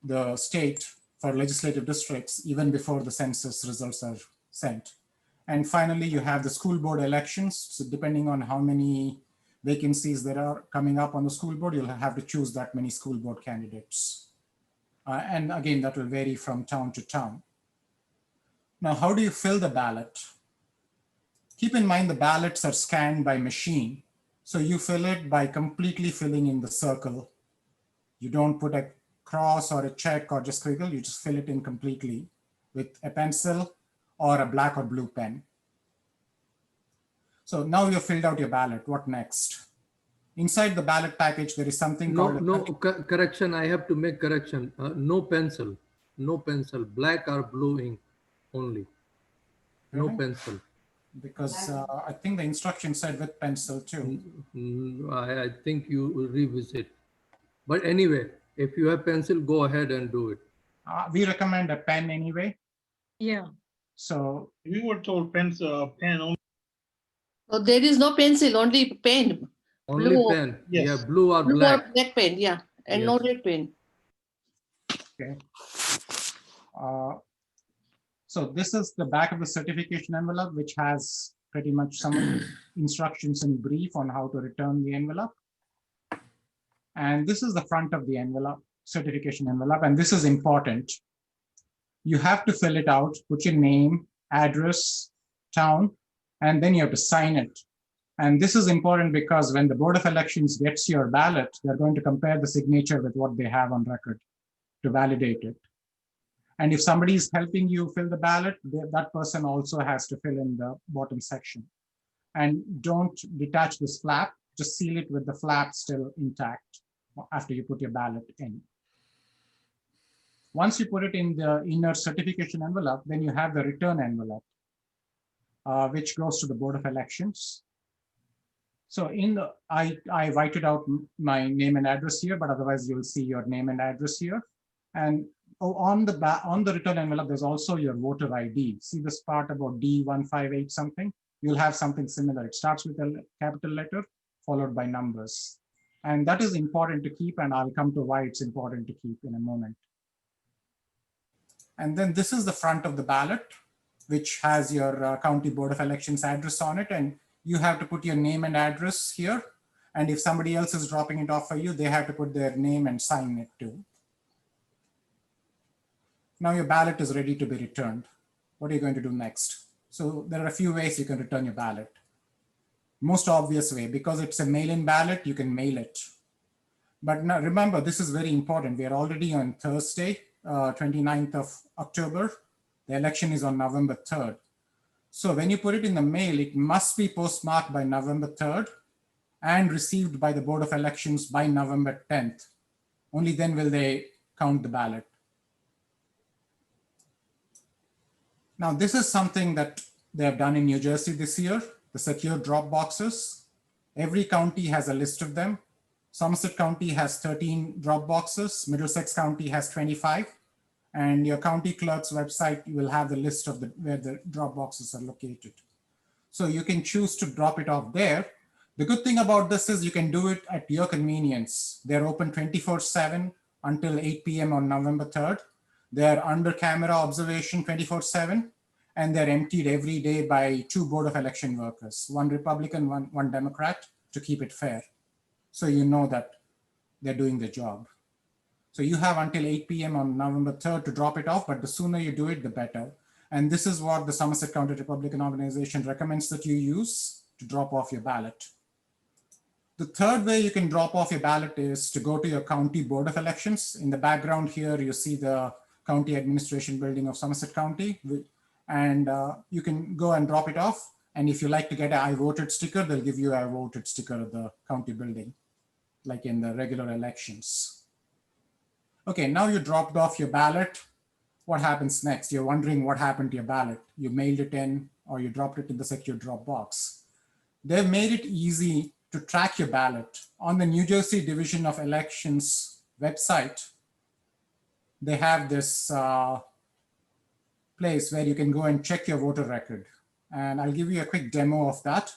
the state for legislative districts even before the census results are sent. And finally, you have the school board elections. So depending on how many vacancies there are coming up on the school board, you'll have to choose that many school board candidates. And again, that will vary from town to town. Now, how do you fill the ballot? Keep in mind the ballots are scanned by machine. So you fill it by completely filling in the circle. You don't put a cross or a check or just squiggle, you just fill it in completely with a pencil or a black or blue pen. So now you've filled out your ballot. What next? Inside the ballot package, there is something called... Correction, I have to make correction. No pencil, black or blue ink only. No pencil. because I think the instruction said with pencil too. I think you revisit. But anyway, if you have pencil, go ahead and do it. We recommend a pen anyway. Yeah. So We were told pen only. So there is no pencil, only pen. Only Blue, pen. Yes. Yeah, blue or blue or black. black pen, yeah. And no Yes. red pen. okay. So this is the back of the certification envelope, which has pretty much some instructions in brief on how to return the envelope. And this is the front of the envelope, certification envelope, and this is important. You have to fill it out, put your name, address, town, and then you have to sign it. And this is important because when the Board of Elections gets your ballot, they're going to compare the signature with what they have on record to validate it. And if somebody is helping you fill the ballot, that person also has to fill in the bottom section. And don't detach this flap, just seal it with the flap still intact after you put your ballot in. Once you put it in the inner certification envelope, then you have the return envelope, which goes to the Board of Elections. So I whited out my name and address here, but otherwise you'll see your name and address here. And on the return envelope, there's also your voter ID. See this part about D158 something? You'll have something similar. It starts with a capital letter followed by numbers. And that is important to keep, and I'll come to why it's important to keep in a moment. And then this is the front of the ballot, which has your County Board of Elections address on it. And you have to put your name and address here. And if somebody else is dropping it off for you, they have to put their name and sign it too. Now your ballot is ready to be returned. What are you going to do next? So there are a few ways you can return your ballot. Most obvious way, because it's a mail-in ballot, you can mail it. But now remember, this is very important. We are already on Thursday, 29th of October. The election is on November 3rd. So when you put it in the mail, it must be postmarked by November 3rd and received by the Board of Elections by November 10th. Only then will they count the ballot. Now, this is something that they have done in New Jersey this year, the secure drop boxes. Every county has a list of them. Somerset County has 13 drop boxes. Middlesex County has 25. And your county clerk's website, you will have the list of where the drop boxes are located. So you can choose to drop it off there. The good thing about this is you can do it at your convenience. They're open 24/7 until 8 p.m. on November 3rd. They're under camera observation 24/7, and they're emptied every day by 2 Board of Election workers, one Republican, one Democrat, to keep it fair. So you know that they're doing their job. So you have until 8 p.m. on November 3rd to drop it off, but the sooner you do it, the better. And this is what the Somerset County Republican Organization recommends that you use to drop off your ballot. The third way you can drop off your ballot is to go to your county Board of Elections. In the background here, you see the County Administration Building of Somerset County, and you can go and drop it off. And if you like to get an I voted sticker, they'll give you a I voted sticker at the county building, like in the regular elections. Okay, now you dropped off your ballot. What happens next? You're wondering what happened to your ballot. You mailed it in or you dropped it in the secure drop box. They've made it easy to track your ballot. On the New Jersey Division of Elections website, they have this place where you can go and check your voter record. And I'll give you a quick demo of that.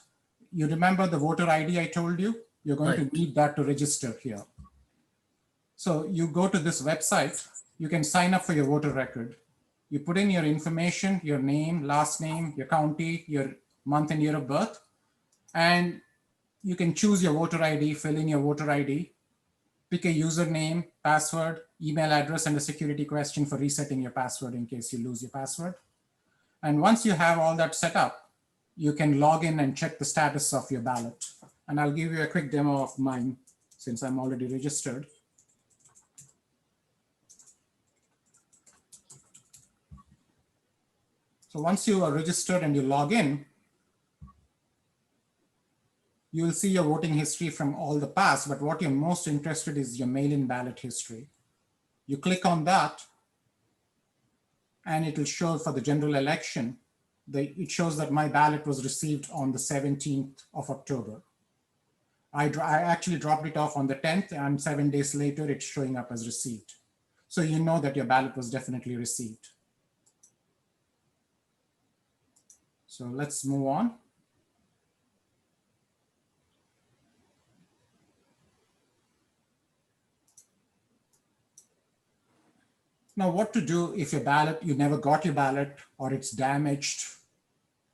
You remember the voter ID I told you? You're going to need that to register here. So you go to this website, you can sign up for your voter record. You put in your information, your name, last name, your county, your month and year of birth, and you can choose your voter ID, fill in your voter ID, pick a username, password, email address, and a security question for resetting your password in case you lose your password. And once you have all that set up, you can log in and check the status of your ballot. And I'll give you a quick demo of mine since I'm already registered. So once you are registered and you log in, you will see your voting history from all the past, but what you're most interested in is your mail-in ballot history. You click on that and it will show for the general election it shows that my ballot was received on the 17th of October. I actually dropped it off on the 10th, and 7 days later, it's showing up as received. So you know that your ballot was definitely received. So let's move on. Now, what to do if your ballot, you never got your ballot, or it's damaged,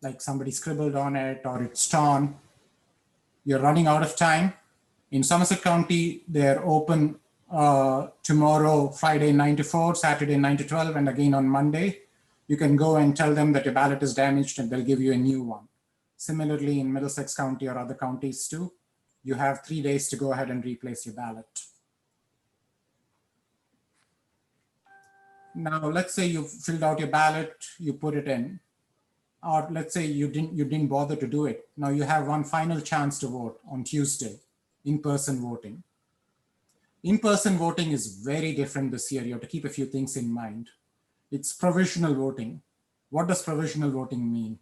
like somebody scribbled on it, or it's torn. You're running out of time. In Somerset County, they're open tomorrow, Friday 9 to 4, Saturday 9 to 12, and again on Monday. You can go and tell them that your ballot is damaged and they'll give you a new one. Similarly, in Middlesex County or other counties too, you have 3 days to go ahead and replace your ballot. Now, let's say you filled out your ballot, you put it in, or let's say you didn't bother to do it. Now you have one final chance to vote on Tuesday, in-person voting. In-person voting is very different this year. You have to keep a few things in mind. It's provisional voting. What does provisional voting mean?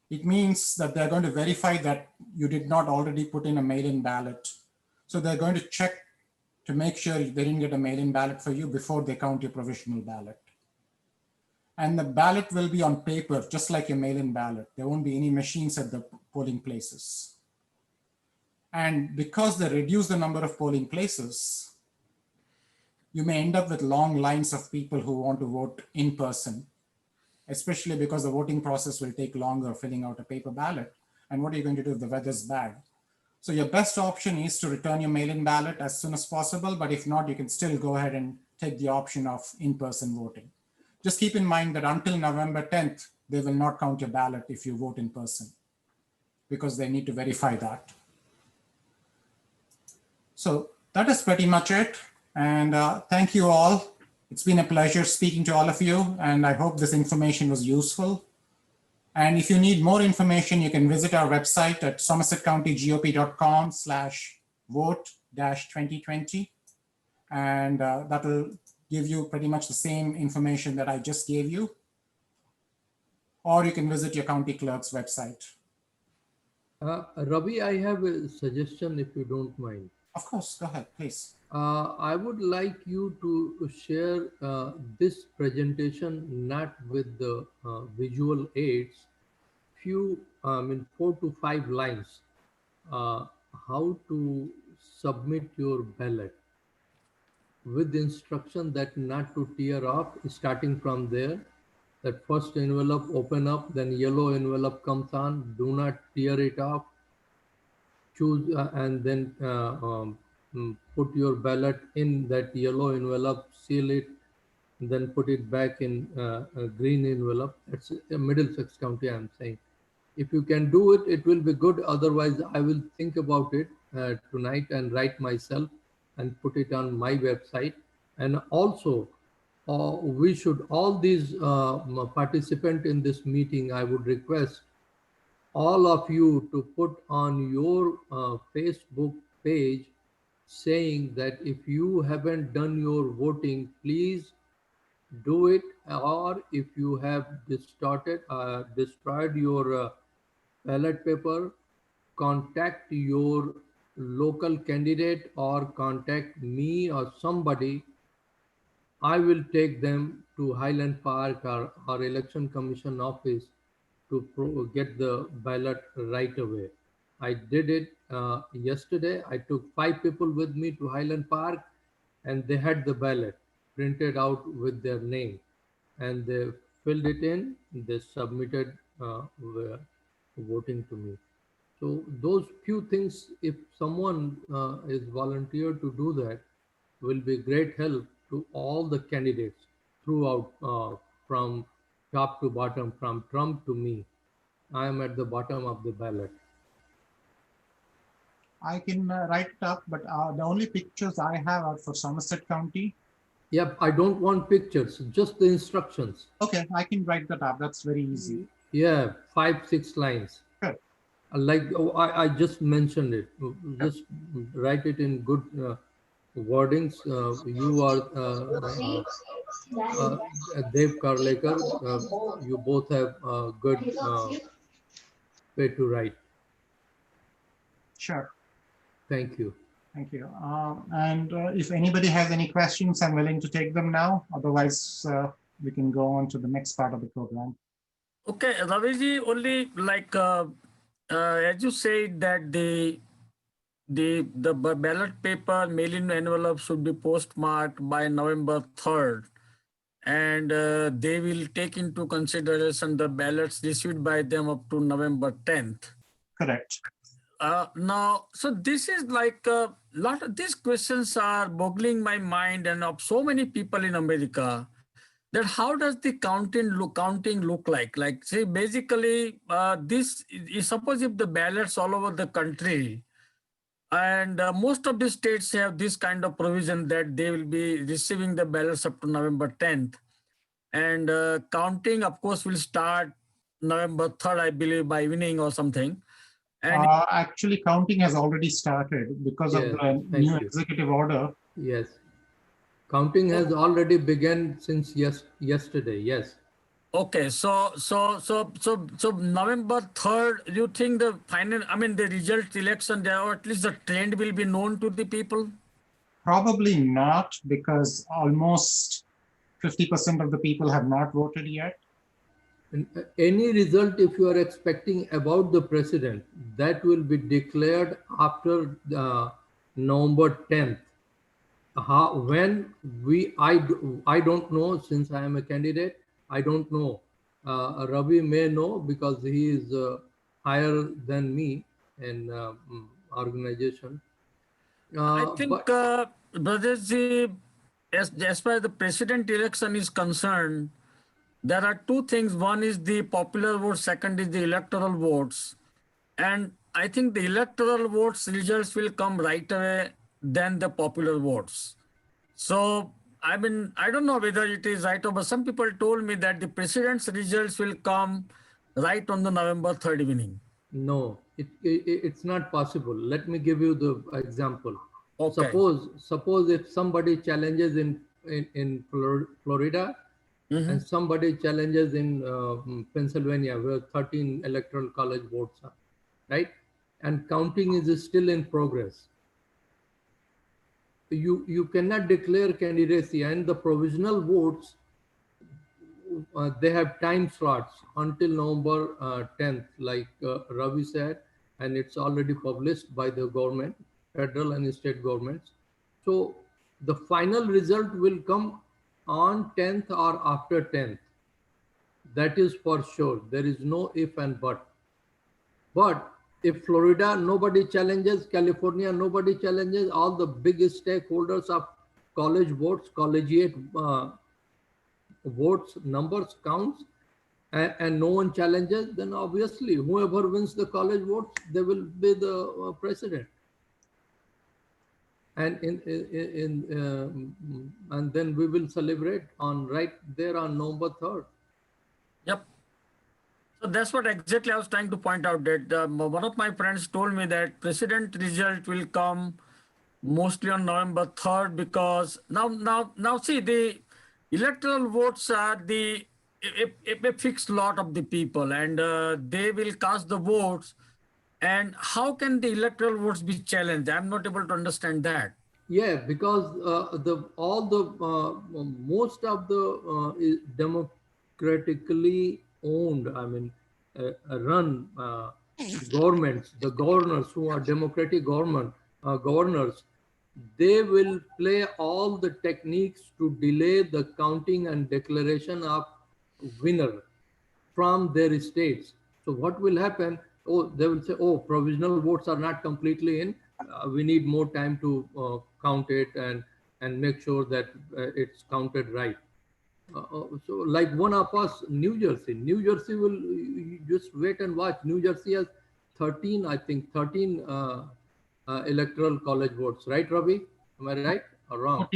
It means that they're going to verify that you did not already put in a mail-in ballot. So they're going to check to make sure they didn't get a mail-in ballot for you before they count your provisional ballot. And the ballot will be on paper, just like your mail-in ballot. There won't be any machines at the polling places. And because they reduce the number of polling places, you may end up with long lines of people who want to vote in person, especially because the voting process will take longer filling out a paper ballot. And what are you going to do if the weather's bad? So your best option is to return your mail-in ballot as soon as possible, but if not, you can still go ahead and take the option of in-person voting. Just keep in mind that until November 10th, they will not count your ballot if you vote in person, because they need to verify that. So that is pretty much it. And thank you all. It's been a pleasure speaking to all of you, and I hope this information was useful. And if you need more information, you can visit our website at somersetcountygop.com/vote-2020. And that will give you pretty much the same information that I just gave you. Or you can visit your county clerk's website. Ravi, I have a suggestion if you don't mind. Of course, go ahead, please. I would like you to share this presentation not with the visual aids, 4 to 5 lines, how to submit your ballot with instruction that not to tear off, starting from there. That first envelope open up, then yellow envelope comes on, do not tear it off, choose and then put your ballot in that yellow envelope, seal it, then put it back in a green envelope. That's Middlesex County, I'm saying. If you can do it, it will be good. Otherwise, I will think about it tonight and write myself and put it on my website. And also, we should, all these participants in this meeting, I would request all of you to put on your Facebook page saying that if you haven't done your voting, please do it. Or if you have destroyed your ballot paper, contact your local candidate or contact me or somebody. I will take them to Highland Park or our election commission office to get the ballot right away. I did it yesterday. I took 5 people with me to Highland Park, and they had the ballot printed out with their name, and they filled it in. They submitted voting to me. So those few things, if someone is volunteered to do that, will be great help to all the candidates throughout, from top to bottom, from Trump to me. I am at the bottom of the ballot. I can write it up, but the only pictures I have are for Somerset County. Yep, I don't want pictures, just the instructions. Okay, I can write that up. That's very easy. Yeah, 5-6 lines. Good. Like I just mentioned it. Just write it in good wordings. You are Dev Karlekar, you both have good way to write. Sure. Thank you. Thank you. And if anybody has any questions, I'm willing to take them now. Otherwise, we can go on to the next part of the program. Okay, Raviji, only like as you said that the ballot paper mail-in envelope should be postmarked by November 3rd, and they will take into consideration the ballots received by them up to November 10th. Correct. Now, so this is like a lot of these questions are boggling my mind and of so many people in America, that how does the counting look like? Like, say, basically, this is, suppose if the ballots all over the country, and most of the states have this kind of provision that they will be receiving the ballots up to November 10th. And counting, of course, will start November 3rd, I believe, by evening or something. And Actually, counting has already started because of the new executive order. Yes. Counting has already begun since yesterday. Yes. okay, so November 3rd, you think the final, I mean, the result election there, or at least the trend will be known to the people? Probably not, because almost 50% of the people have not voted yet. And any result, if you are expecting about the president, that will be declared after November 10th. When I don't know, since I am a candidate, I don't know. Ravi may know because he is higher than me in organization. I think, Brotherji, as far as the president election is concerned, there are two things. One is the popular vote, second is the electoral votes. And I think the electoral votes results will come right away than the popular votes. So, I mean, I don't know whether it is right or, but some people told me that the president's results will come right on the November 3rd evening. No, it's not possible. Let me give you the example. Okay. Suppose if somebody challenges in Florida, and somebody challenges in Pennsylvania, where 13 electoral college votes are, right? And counting is still in progress. You cannot declare candidacy, and the provisional votes, they have time slots until November 10th, like Ravi said, and it's already published by the government, federal and state governments. So the final result will come on 10th or after 10th. That is for sure. There is no if and but. But if Florida, nobody challenges, California, nobody challenges, all the big stakeholders of college votes, collegiate votes, numbers, counts, and no one challenges, then obviously whoever wins the college votes, they will be the president. And and then we will celebrate on right there on November 3rd. Yep. So that's what exactly I was trying to point out, that one of my friends told me that president result will come mostly on November 3rd, because now see, the electoral votes are a fixed lot of the people, and they will cast the votes. And how can the electoral votes be challenged? I'm not able to understand that. Yeah, because most of the democratically owned, I mean, run governments, the governors who are democratic governors, they will play all the techniques to delay the counting and declaration of winner from their states. So what will happen? Oh, they will say, oh, provisional votes are not completely in. We need more time to count it and make sure that it's counted right. So like one of us, New Jersey will, you just wait and watch. New Jersey has 13, I think 13 electoral college votes, right, Ravi? Am I right or wrong?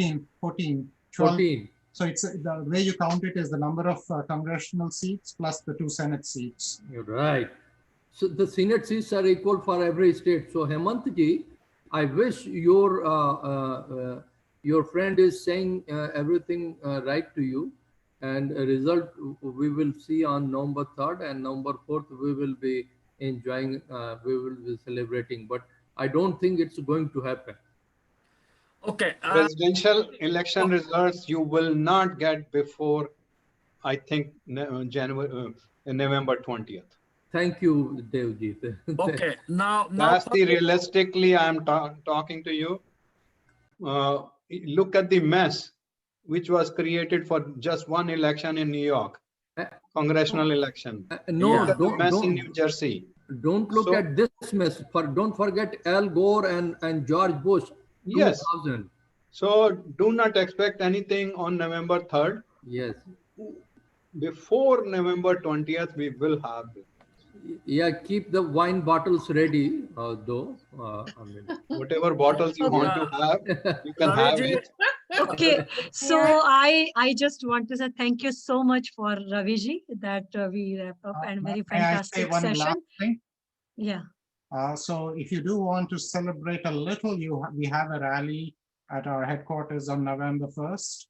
14. 14. So it's the way you count it is the number of congressional seats plus the 2 Senate seats. You're right. So the Senate seats are equal for every state. So Hemant ji, I wish your your friend is saying everything right to you, and a result we will see on November 3rd, and November 4th we will be enjoying, we will be celebrating. But I don't think it's going to happen. Okay. Presidential election okay. results you will not get before, I think, November 20th. Thank you, Devjit. Okay. Now That's the realistically I'm talking to you. Look at the mess which was created for just one election in New York, congressional election. No, Look at the mess in New don't Jersey. don't look So, at this mess. Don't forget Al Gore and George Bush, yes. 2000. So do not expect anything on November 3rd. Yes. Before November 20th, we will have this. Yeah, keep the wine bottles ready, though. I mean, Whatever bottles you want to have, you can have Raviji, it. Okay, so I just want to say thank you so much for Raviji that we wrap up and very May I say fantastic one last session. thing? Yeah. So if you do want to celebrate a little, we have a rally at our headquarters on November 1st.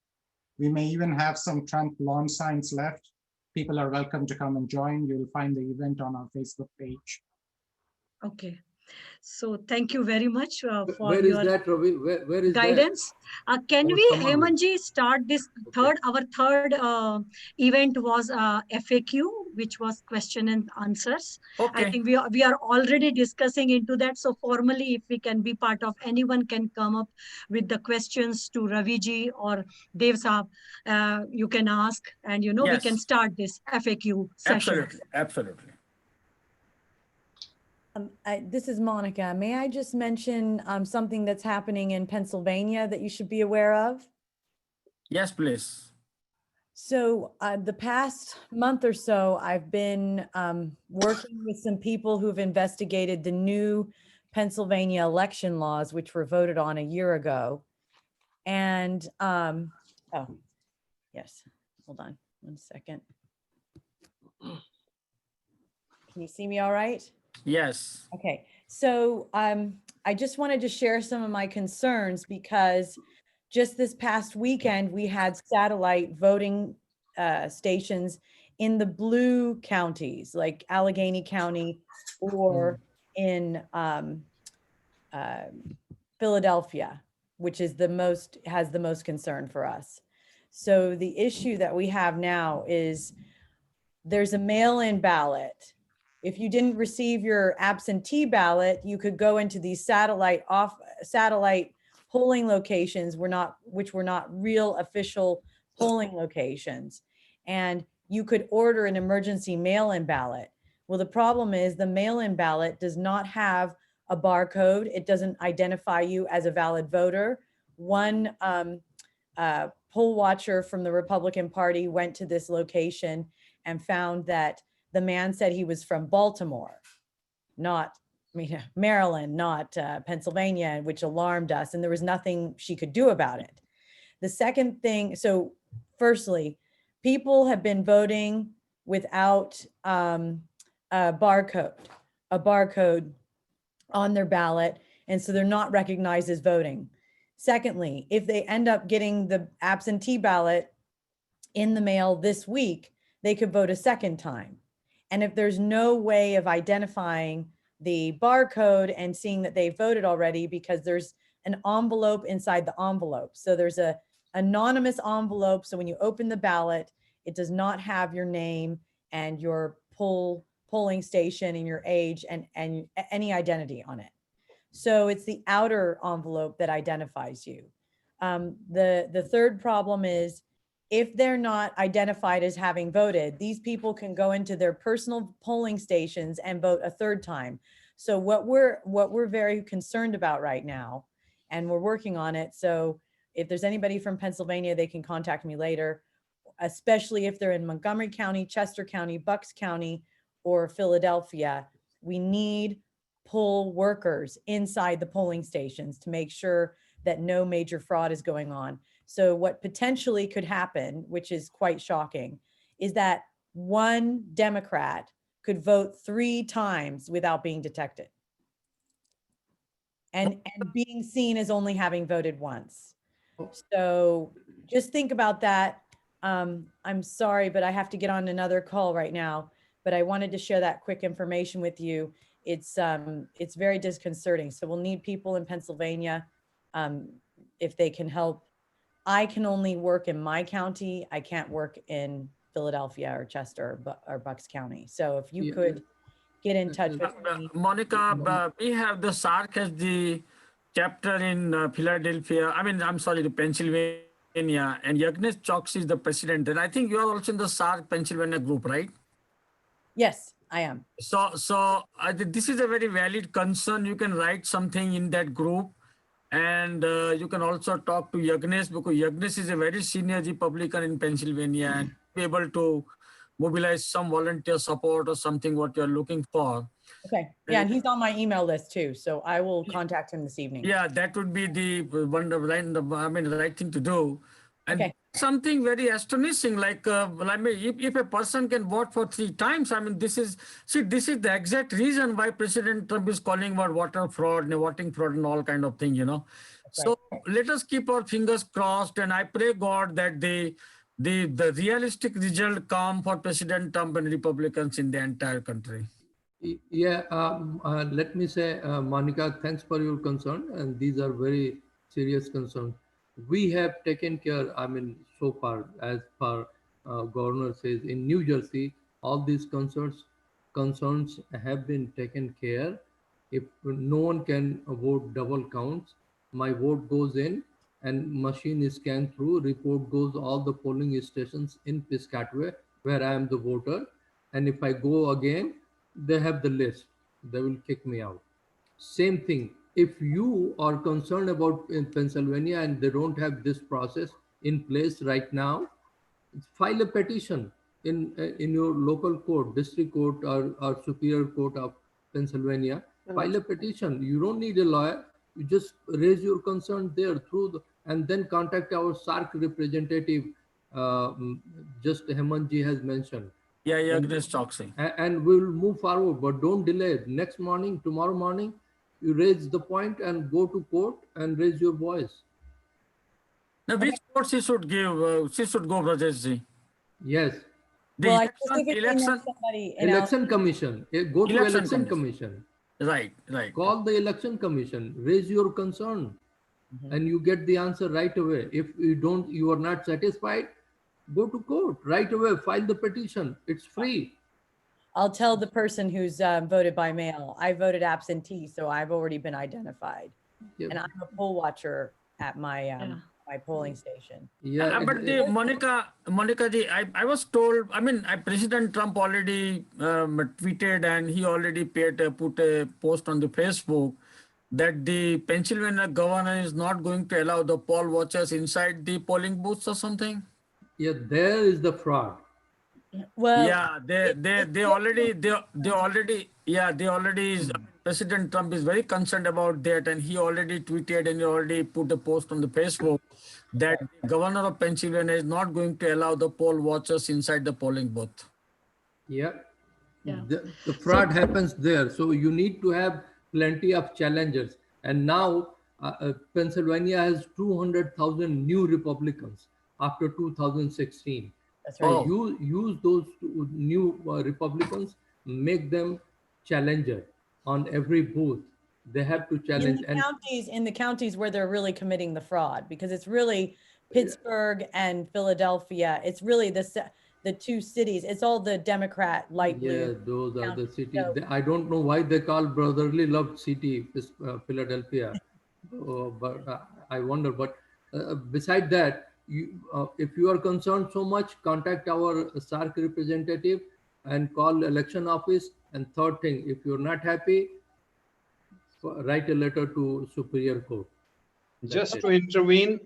We may even have some Trump lawn signs left. People are welcome to come and join. You'll find the event on our Facebook page. Okay. So thank you very much for where is your that, Ravi? Where is guidance. Can Our we, summer Hemanji, start this third? Our third event was FAQ, which was question and answers. okay. I think we are already discussing into that. So formally, if we can be part of, anyone can come up with the questions to Raviji or Dev Saab. You can ask, and we can Yes. start this FAQ session. Absolutely. Absolutely. This is Monica. May I just mention something that's happening in Pennsylvania that you should be aware of? Yes, please. So the past month or so, I've been working with some people who've investigated the new Pennsylvania election laws, which were voted on a year ago. And, oh, yes, hold on 1 second. Can you see me all right? Yes. Okay, so I just wanted to share some of my concerns because just this past weekend, we had satellite voting stations in the blue counties, like Allegheny County or in Philadelphia, which is has the most concern for us. So the issue that we have now is there's a mail-in ballot. If you didn't receive your absentee ballot, you could go into these satellite polling locations, which were not real official polling locations. And you could order an emergency mail-in ballot. Well, the problem is the mail-in ballot does not have a barcode. It doesn't identify you as a valid voter. One poll watcher from the Republican Party went to this location and found that the man said he was from Baltimore, not Maryland, not Pennsylvania, which alarmed us. And there was nothing she could do about it. The second thing, so firstly, people have been voting without a barcode on their ballot. And so they're not recognized as voting. Secondly, if they end up getting the absentee ballot in the mail this week, they could vote a second time. And if there's no way of identifying the barcode and seeing that they voted already, because there's an envelope inside the envelope. So there's a anonymous envelope. So when you open the ballot, it does not have your name and your polling station and your age and any identity on it. So it's the outer envelope that identifies you. The third problem is, if they're not identified as having voted, these people can go into their personal polling stations and vote a third time. So what we're very concerned about right now, and we're working on it. So if there's anybody from Pennsylvania, they can contact me later, especially if they're in Montgomery County, Chester County, Bucks County, or Philadelphia. We need poll workers inside the polling stations to make sure that no major fraud is going on. So what potentially could happen, which is quite shocking, is that one Democrat could vote 3 times without being detected and being seen as only having voted once. So just think about that. I'm sorry, but I have to get on another call right now, but I wanted to share that quick information with you. It's very disconcerting. So we'll need people in Pennsylvania, if they can help. I can only work in my county. I can't work in Philadelphia or Chester or Bucks County. So if you Yeah. could get in touch with me. Monica, we have the SARC as the chapter in Philadelphia. I mean, I'm sorry, the Pennsylvania, and Yagnesh Choksi is the president. And I think you are also in the SARC Pennsylvania group, right? Yes, I am. So I think this is a very valid concern. You can write something in that group, and you can also talk to Yagnesh, because Yagnesh is a very senior Republican in Pennsylvania and be able to mobilize some volunteer support or something what you're looking for. Okay. Yeah, and he's on my email list too. So I will contact him this evening. Yeah, that would be the right thing to do. And Okay. something very astonishing, like if a person can vote for 3 times, I mean, this is the exact reason why President Trump is calling about voter fraud and voting fraud and all kind of thing, you know. That's So let us keep our fingers crossed, and I pray God that the realistic result come for President Trump and Republicans in the entire country. Yeah, let me say, Monica, thanks for your concern, and these are very serious concerns. We have taken care, I mean, so far, as per Governor says, in New Jersey, all these concerns have been taken care. If no one can vote double counts, my vote goes in and machine is scanned through, report goes all the polling stations in Piscataway, where I am the voter. And if I go again, they have the list. They will kick me out. Same thing. If you are concerned about in Pennsylvania and they don't have this process in place right now, file a petition in your local court, district court or superior court of Pennsylvania. File a petition. You don't need a lawyer. You just raise your concern there and then contact our SARC representative. Just Hemanji has mentioned. Yeah, Yagnesh Choksi. And we'll move forward, but don't delay. Next morning, tomorrow morning, you raise the point and go to court and raise your voice. Now, which court she should give? She should go, Rajeshji. Yes. The Well, I specifically know election somebody in Election commission. Go to Election election commission. Right. Call the election commission. Raise your concern, and you get the answer right away. If you are not satisfied, go to court right away. File the petition. It's free. I'll tell the person who's voted by mail. I voted absentee, so I've already been identified. Yeah. And I'm a poll watcher at my my polling station. Yeah, but Monica, I was told, I mean, President Trump already tweeted, and he already put a post on the Facebook that the Pennsylvania governor is not going to allow the poll watchers inside the polling booths or something. Yeah, there is the fraud. Well, yeah, they already President Trump is very concerned about that, and he already tweeted and he already put a post on the Facebook that the governor of Pennsylvania is not going to allow the poll watchers inside the polling booth. Yeah. Yeah. The fraud happens there. So you need to have plenty of challengers. And now Pennsylvania has 200,000 new Republicans after 2016. That's right. Use those new Republicans, make them challenger on every booth. They have to challenge. In the counties where they're really committing the fraud, because it's really Pittsburgh and Philadelphia. It's really the 2 cities. It's all the Democrat light blue. Yeah, those are the cities. So, I don't know why they call brotherly love city Philadelphia, but I wonder. But beside that, if you are concerned so much, contact our SARC representative and call election office. And third thing, if you're not happy, write a letter to Superior Court. Just to intervene,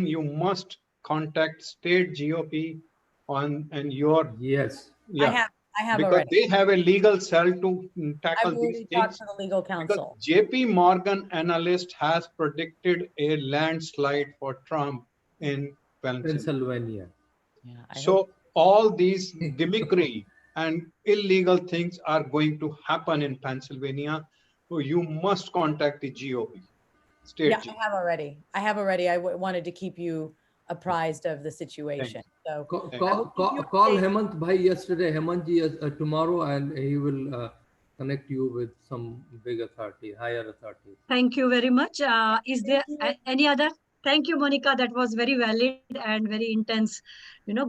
you must contact state GOP and your yes. Yeah, I have because already. they have a legal cell to tackle I've these already talked things. to the legal counsel. JP Morgan analyst has predicted a landslide for Trump in Pennsylvania. Yeah, So all these gimmickry and illegal things are going to happen in Pennsylvania. So you must contact the GOP. state. Yeah, I have already. I wanted to keep you apprised of the situation. So Call, I will keep you call updated. Hemant Bhai yesterday. Hemant ji is tomorrow, and he will connect you with some big authority, higher authority. Thank you very much. Is there Thank you. any other? Thank you, Monica. That was very valid and very intense,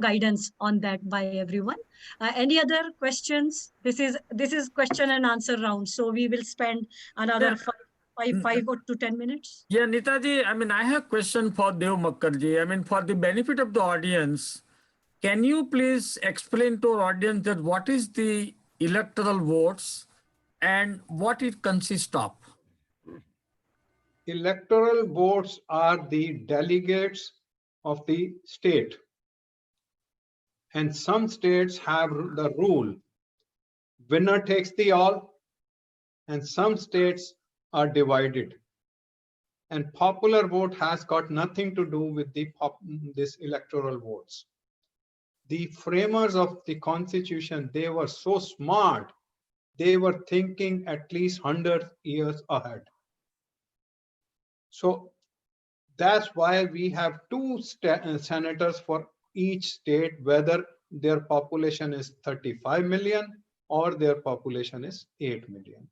guidance on that by everyone. Any other questions? This is question and answer round. So we will spend another Yeah. five or to 10 minutes. Yeah, Nitaji, I mean, I have a question for Dev Makkarji. I mean, for the benefit of the audience, can you please explain to our audience that what is the electoral votes and what it consists of? Electoral votes are the delegates of the state. And some states have the rule, winner takes the all, and some states are divided. And popular vote has got nothing to do with this electoral votes. The framers of the constitution, they were so smart, they were thinking at least 100 years ahead. So that's why we have two senators for each state, whether their population is 35 million or their population is 8 million.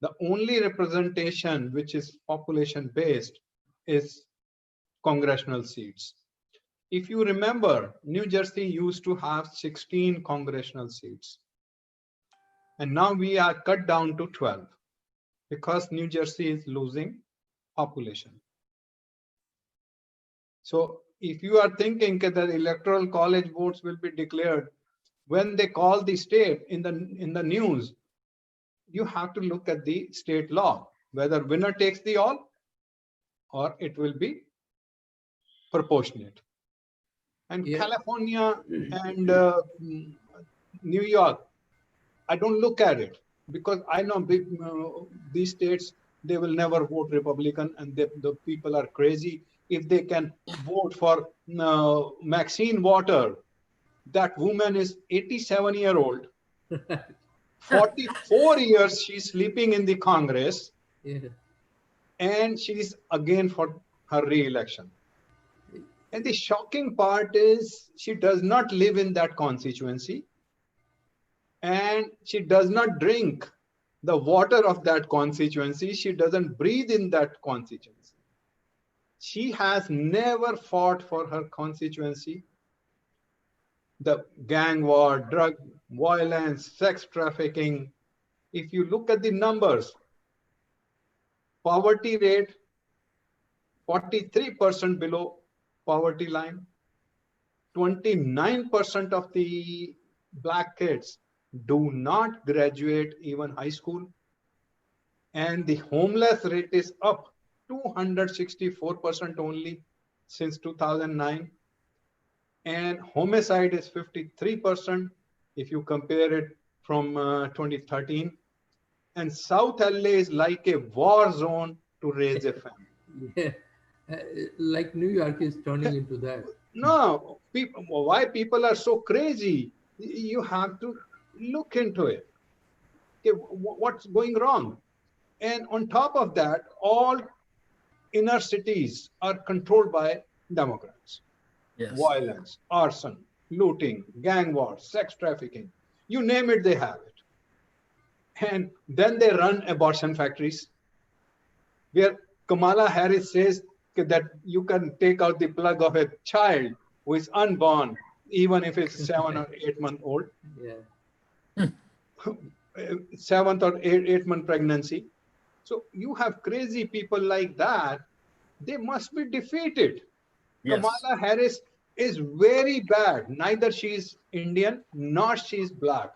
The only representation which is population based is congressional seats. If you remember, New Jersey used to have 16 congressional seats. And now we are cut down to 12 because New Jersey is losing population. So if you are thinking that the electoral college votes will be declared when they call the state in the news, you have to look at the state law, whether winner takes the all or it will be proportionate. And Yeah. California and New York, I don't look at it because I know these states, they will never vote Republican, and the people are crazy. If they can vote for Maxine Waters, that woman is 87-year-old, 44 years she's sleeping in the Congress, Yeah. and she's again for her re-election. And the shocking part is she does not live in that constituency, and she does not drink the water of that constituency. She doesn't breathe in that constituency. She has never fought for her constituency. The gang war, drug violence, sex trafficking. If you look at the numbers, poverty rate, 43% below poverty line, 29% of the Black kids do not graduate even high school. And the homeless rate is up 264% only since 2009. And homicide is 53% if you compare it from 2013. And South LA is like a war zone to raise a family. Yeah. Like New York is turning into that. No, why people are so crazy? You have to look into it. Okay, what's going wrong? And on top of that, all inner cities are controlled by Democrats. Yes. Violence, arson, looting, gang wars, sex trafficking, you name it, they have it. And then they run abortion factories where Kamala Harris says that you can take out the plug of a child who is unborn, even if it's 7 or 8 months old. Yeah. 7th or 8th month pregnancy. So you have crazy people like that. They must be defeated. Yes. Kamala Harris is very bad. Neither she is Indian nor she is Black.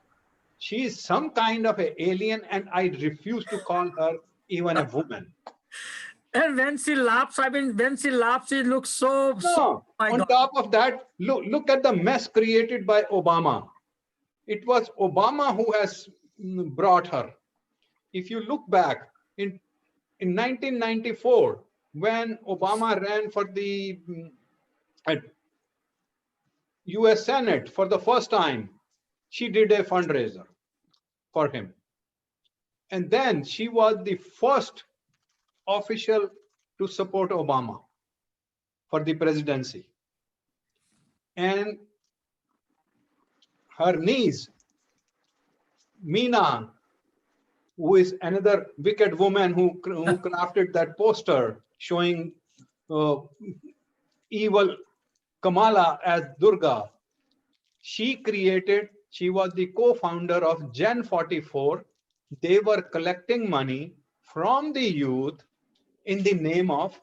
She is some kind of an alien, and I refuse to call her even a woman. And when she laughs, I mean, when she laughs, she looks so. No. My On God. top of that, look at the mess created by Obama. It was Obama who has brought her. If you look back in 1994, when Obama ran for the US Senate for the first time, she did a fundraiser for him. And then she was the first official to support Obama for the presidency. And her niece, Meena, who is another wicked woman who crafted that poster showing evil Kamala as Durga. She was the co-founder of Gen 44. They were collecting money from the youth in the name of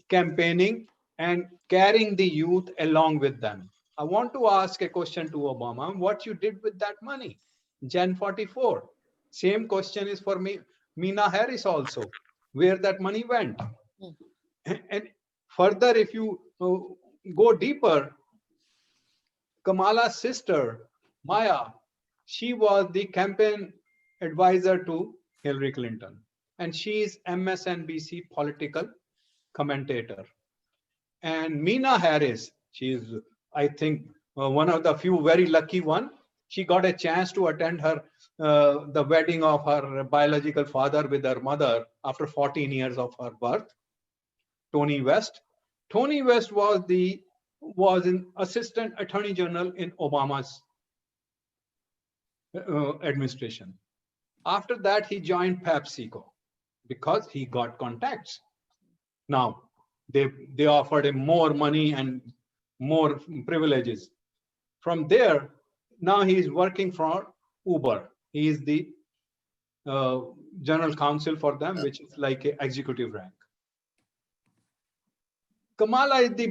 campaigning and carrying the youth along with them. I want to ask a question to Obama, what you did with that money? Gen 44. Same question is for me, Meena Harris also, where that money went. And further, if you go deeper, Kamala's sister, Maya, she was the campaign advisor to Hillary Clinton. And she is MSNBC political commentator. And Meena Harris, she is, I think, one of the few very lucky one. She got a chance to attend her the wedding of her biological father with her mother after 14 years of her birth, Tony West. Tony West was an assistant attorney general in Obama's administration. After that, he joined PepsiCo because he got contacts. Now, they offered him more money and more privileges. From there, now he is working for Uber. He is the general counsel for them, which is like an executive rank. Kamala is the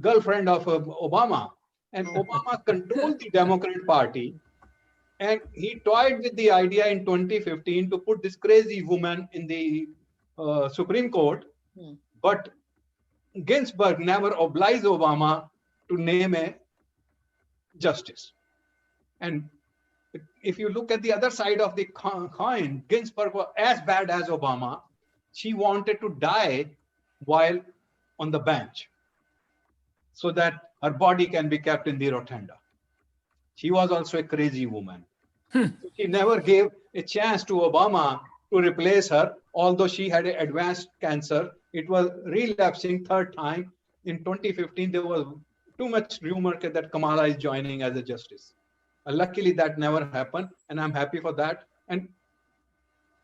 girlfriend of Obama, and Obama controlled the Democrat Party. And he toyed with the idea in 2015 to put this crazy woman in the Supreme Court, but Ginsburg never obliged Obama to name a justice. And if you look at the other side of the coin, Ginsburg was as bad as Obama. She wanted to die while on the bench so that her body can be kept in the rotunda. She was also a crazy woman. She never gave a chance to Obama to replace her, although she had an advanced cancer. It was relapsing third time. In 2015, there was too much rumor that Kamala is joining as a justice. Luckily, that never happened, and I'm happy for that. And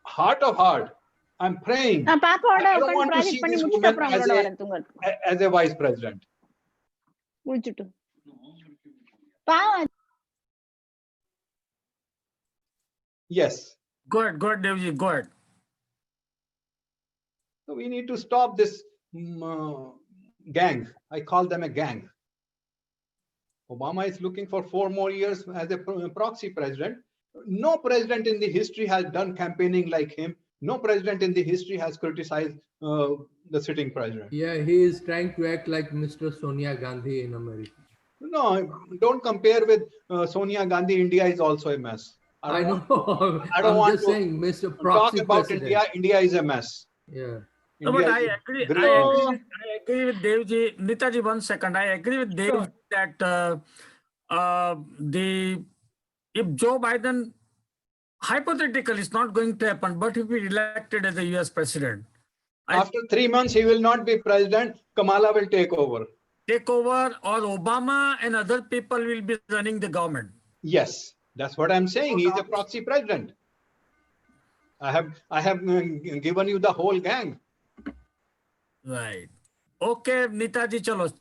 heart of heart, I'm praying. I don't want to see this woman as a vice president. Yes. Go ahead, Devji, go ahead. So we need to stop this gang. I call them a gang. Obama is looking for 4 more years as a proxy president. No president in the history has done campaigning like him. No president in the history has criticized the sitting president. Yeah, he is trying to act like Mr. Sonia Gandhi in America. No, don't compare with Sonia Gandhi. India is also a mess. I know. I don't want just to saying, Mr. Proxy talk about president. India. India is a mess. Yeah. No, but I agree with Devji. Nitaji, 1 second. I agree with Devji that if Joe Biden, hypothetically, it's not going to happen, but if he elected as a US president. After 3 months, he will not be president. Kamala will take over. Take over, or Obama and other people will be running the government. Yes, that's what I'm saying. He's a proxy president. I have given you the whole gang. Right. Okay, Nitaji, chalo.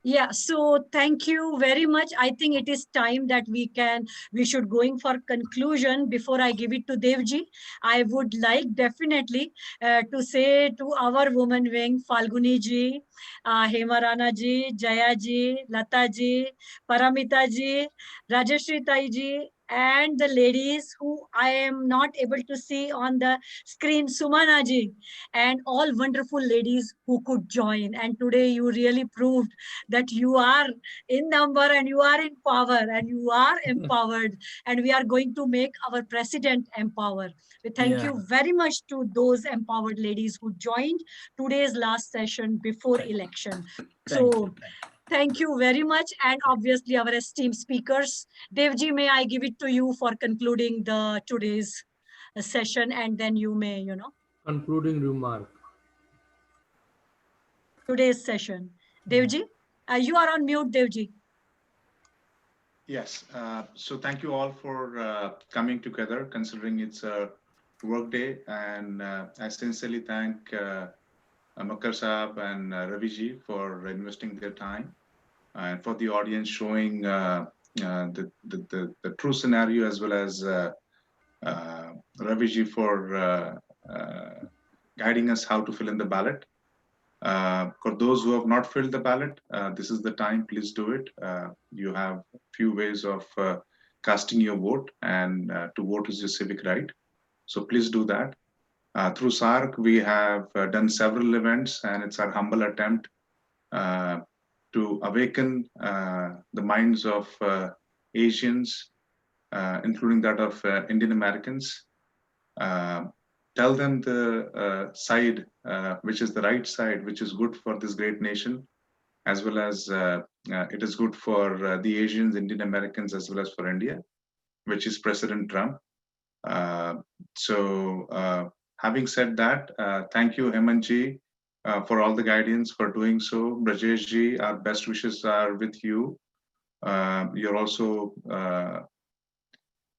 Yeah, so thank you very much. I think it is time that we should going for conclusion. Before I give it to Devji, I would like definitely to say to our woman wing, Falguni ji, Hema Rana ji, Jaya ji, Lata ji, Paramita ji, Rajeshri Tai ji, and the ladies who I am not able to see on the screen, Sumana ji, and all wonderful ladies who could join. And today you really proved that you are in number and you are in power and you are empowered, and we are going to make our president empowered. We thank you very much to those empowered ladies who joined today's last session before election. Thank you very much. And obviously our esteemed speakers. Devji, may I give it to you for concluding today's session, and then you may, Concluding remark. today's session. Devji, you are on mute, Devji. Yes. So thank you all for coming together, considering it's a work day. And I sincerely thank Makkar Saab and Ravi ji for investing their time, and for the audience showing the true scenario, as well as Ravi ji for guiding us how to fill in the ballot. For those who have not filled the ballot, this is the time. Please do it. You have a few ways of casting your vote, and to vote is your civic right. So please do that. Through SARC, we have done several events, and it's our humble attempt to awaken the minds of Asians, including that of Indian Americans. Tell them the side, which is the right side, which is good for this great nation, as well as it is good for the Asians, Indian Americans, as well as for India, which is President Trump. Having said that, thank you, Hemantji, for all the guidance, for doing so. Brajesh ji, our best wishes are with you. You're also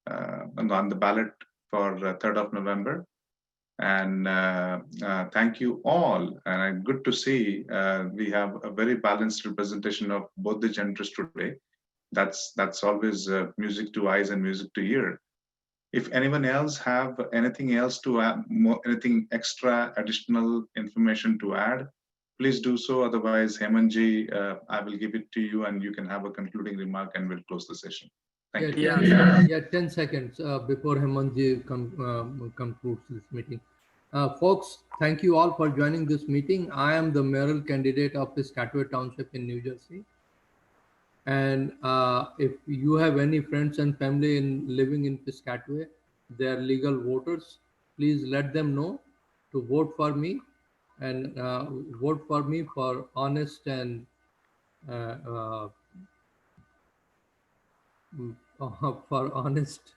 on the ballot for 3rd of November. And thank you all. And good to see we have a very balanced representation of both the genders today. That's always music to eyes and music to ear. If anyone else have anything else to add, anything extra additional information to add, please do so. Otherwise, Hemantji, I will give it to you, and you can have a concluding remark, and we'll close the session. Thank you. 10 seconds before Hemantji concludes this meeting. Folks, thank you all for joining this meeting. I am the mayoral candidate of Piscataway Township in New Jersey. And if you have any friends and family living in Piscataway, they are legal voters, please let them know to vote for me, and vote for me for honest and for honest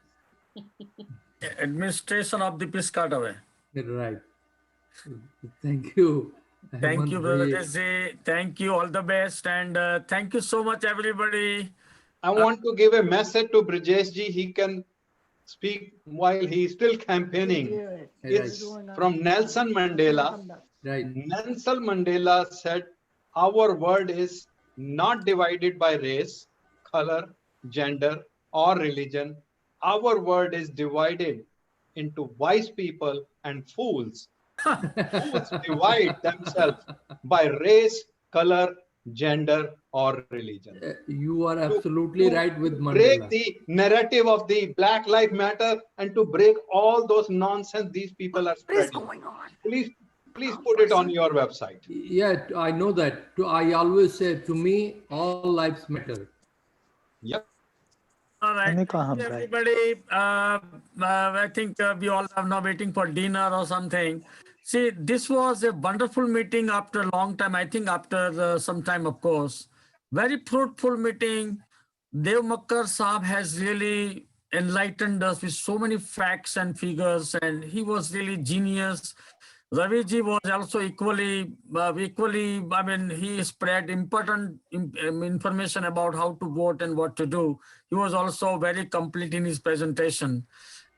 administration of the Piscataway. Right. Thank you. Thank you, Brother Jesse. Thank you. All the best. And thank you so much, everybody. I want to give a message to Brajesh ji. He can speak while he is still campaigning. It's from Nelson Mandela. Right. Nelson Mandela said, our world is not divided by race, color, gender, or religion. Our world is divided into wise people and fools. Fools divide themselves by race, color, gender, or religion. You are absolutely right with Mandela. Break the narrative of the Black Lives Matter, and to break all those nonsense these people are spreading. What is going on? Please put it on your website. Yeah, I know that. I always say, to me, all lives matter. Yep. All right. Everybody, I think we all are now waiting for dinner or something. See, this was a wonderful meeting after a long time. I think after some time, of course. Very fruitful meeting. Dev Makkar Saab has really enlightened us with so many facts and figures, and he was really genius. Ravi ji was also equally, I mean, he spread important information about how to vote and what to do. He was also very complete in his presentation.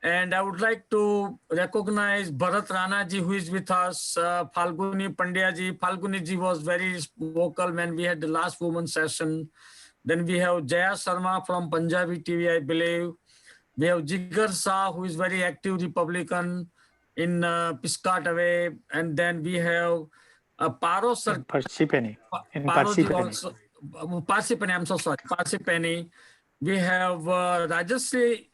And I would like to recognize Bharat Rana ji, who is with us, Falguni Pandya ji. Falguni ji was very vocal when we had the last woman session. Then we have Jaya Sharma from Punjabi TV, I believe. We have Jigar Shah, who is very active Republican in Piscataway. And then we have Paro Sir. Parsippany. In Parsippany. Parsippany, I'm so sorry. Parsippany. We have Rajashree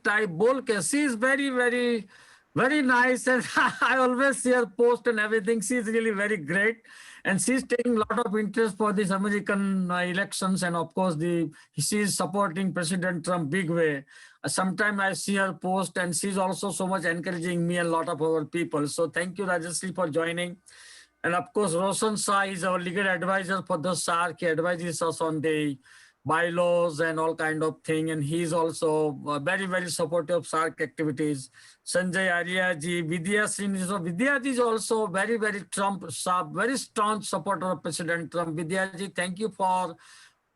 Tai Bolke. She is very, very, very nice. And I always see her post and everything. She is really very great. And she's taking a lot of interest for these American elections. And of course, she is supporting President Trump big way. Sometimes I see her post, and she's also so much encouraging me and a lot of other people. So thank you, Rajashree, for joining. And of course, Roshan Shah is our legal advisor for the SARC. He advises us on the bylaws and all kind of thing. And he's also very, very supportive of SARC activities. Sanjay Aryaji, Vidya Singh. So Vidya ji is also very, very very strong supporter of President Trump. Vidya ji, thank you for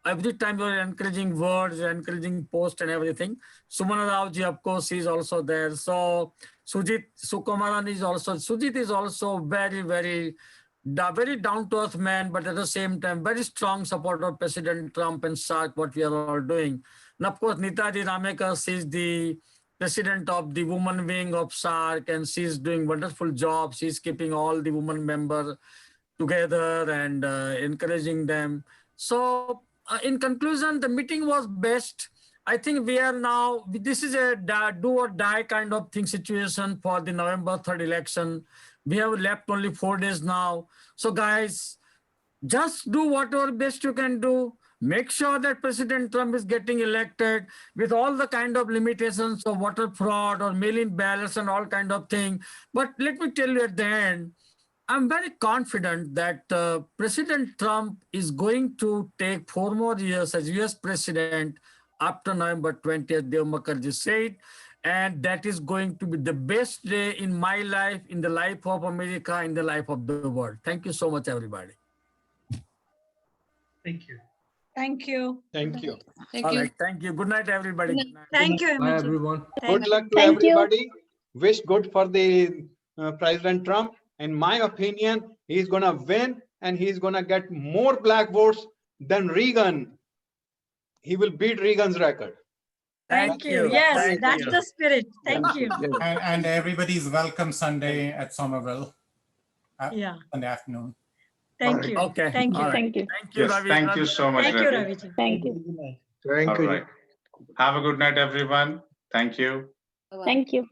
every time you're encouraging words, encouraging post and everything. Sumana Rao ji, of course, is also there. So Sujit Sukumaran is also, Sujit is also very, very down to earth man, but at the same time, very strong supporter of President Trump and SARC, what we are all doing. And of course, Nitaji Ramekar, she's the president of the women wing of SARC, and she's doing wonderful job. She's keeping all the women members together and encouraging them. So in conclusion, the meeting was best. I think we are now, this is a do or die kind of thing situation for the November 3rd election. We have left only 4 days now. So guys, just do whatever best you can do. Make sure that President Trump is getting elected with all the kind of limitations of voter fraud or mail-in ballots and all kind of thing. But let me tell you at the end, I'm very confident that President Trump is going to take 4 more years as US president after November 20th, Dev Mukherjee said. And that is going to be the best day in my life, in the life of America, in the life of the world. Thank you so much, everybody. Thank you. Thank you. Thank you. Thank All you. right. Thank you. Good night, everybody. Good Good night. Thank you, Bye, Hemant ji. everyone. Good luck to Thank you. everybody. Wish good for the President Trump. In my opinion, he's going to win and he's going to get more black votes than Reagan. He will beat Reagan's record. Thank you. Yes, Thank that's you. the spirit. Thank you. And everybody's welcome Sunday at Somerville. Yeah. Sunday afternoon. Thank you. Okay. Thank you. All right. Thank you. Thank you, Yes, Ravi. thank you so much, Thank you, Ravi. Ravi ji. Thank you. Good night. Thank All you. right. Have a good night, everyone. Thank you. Bye-bye. Thank you.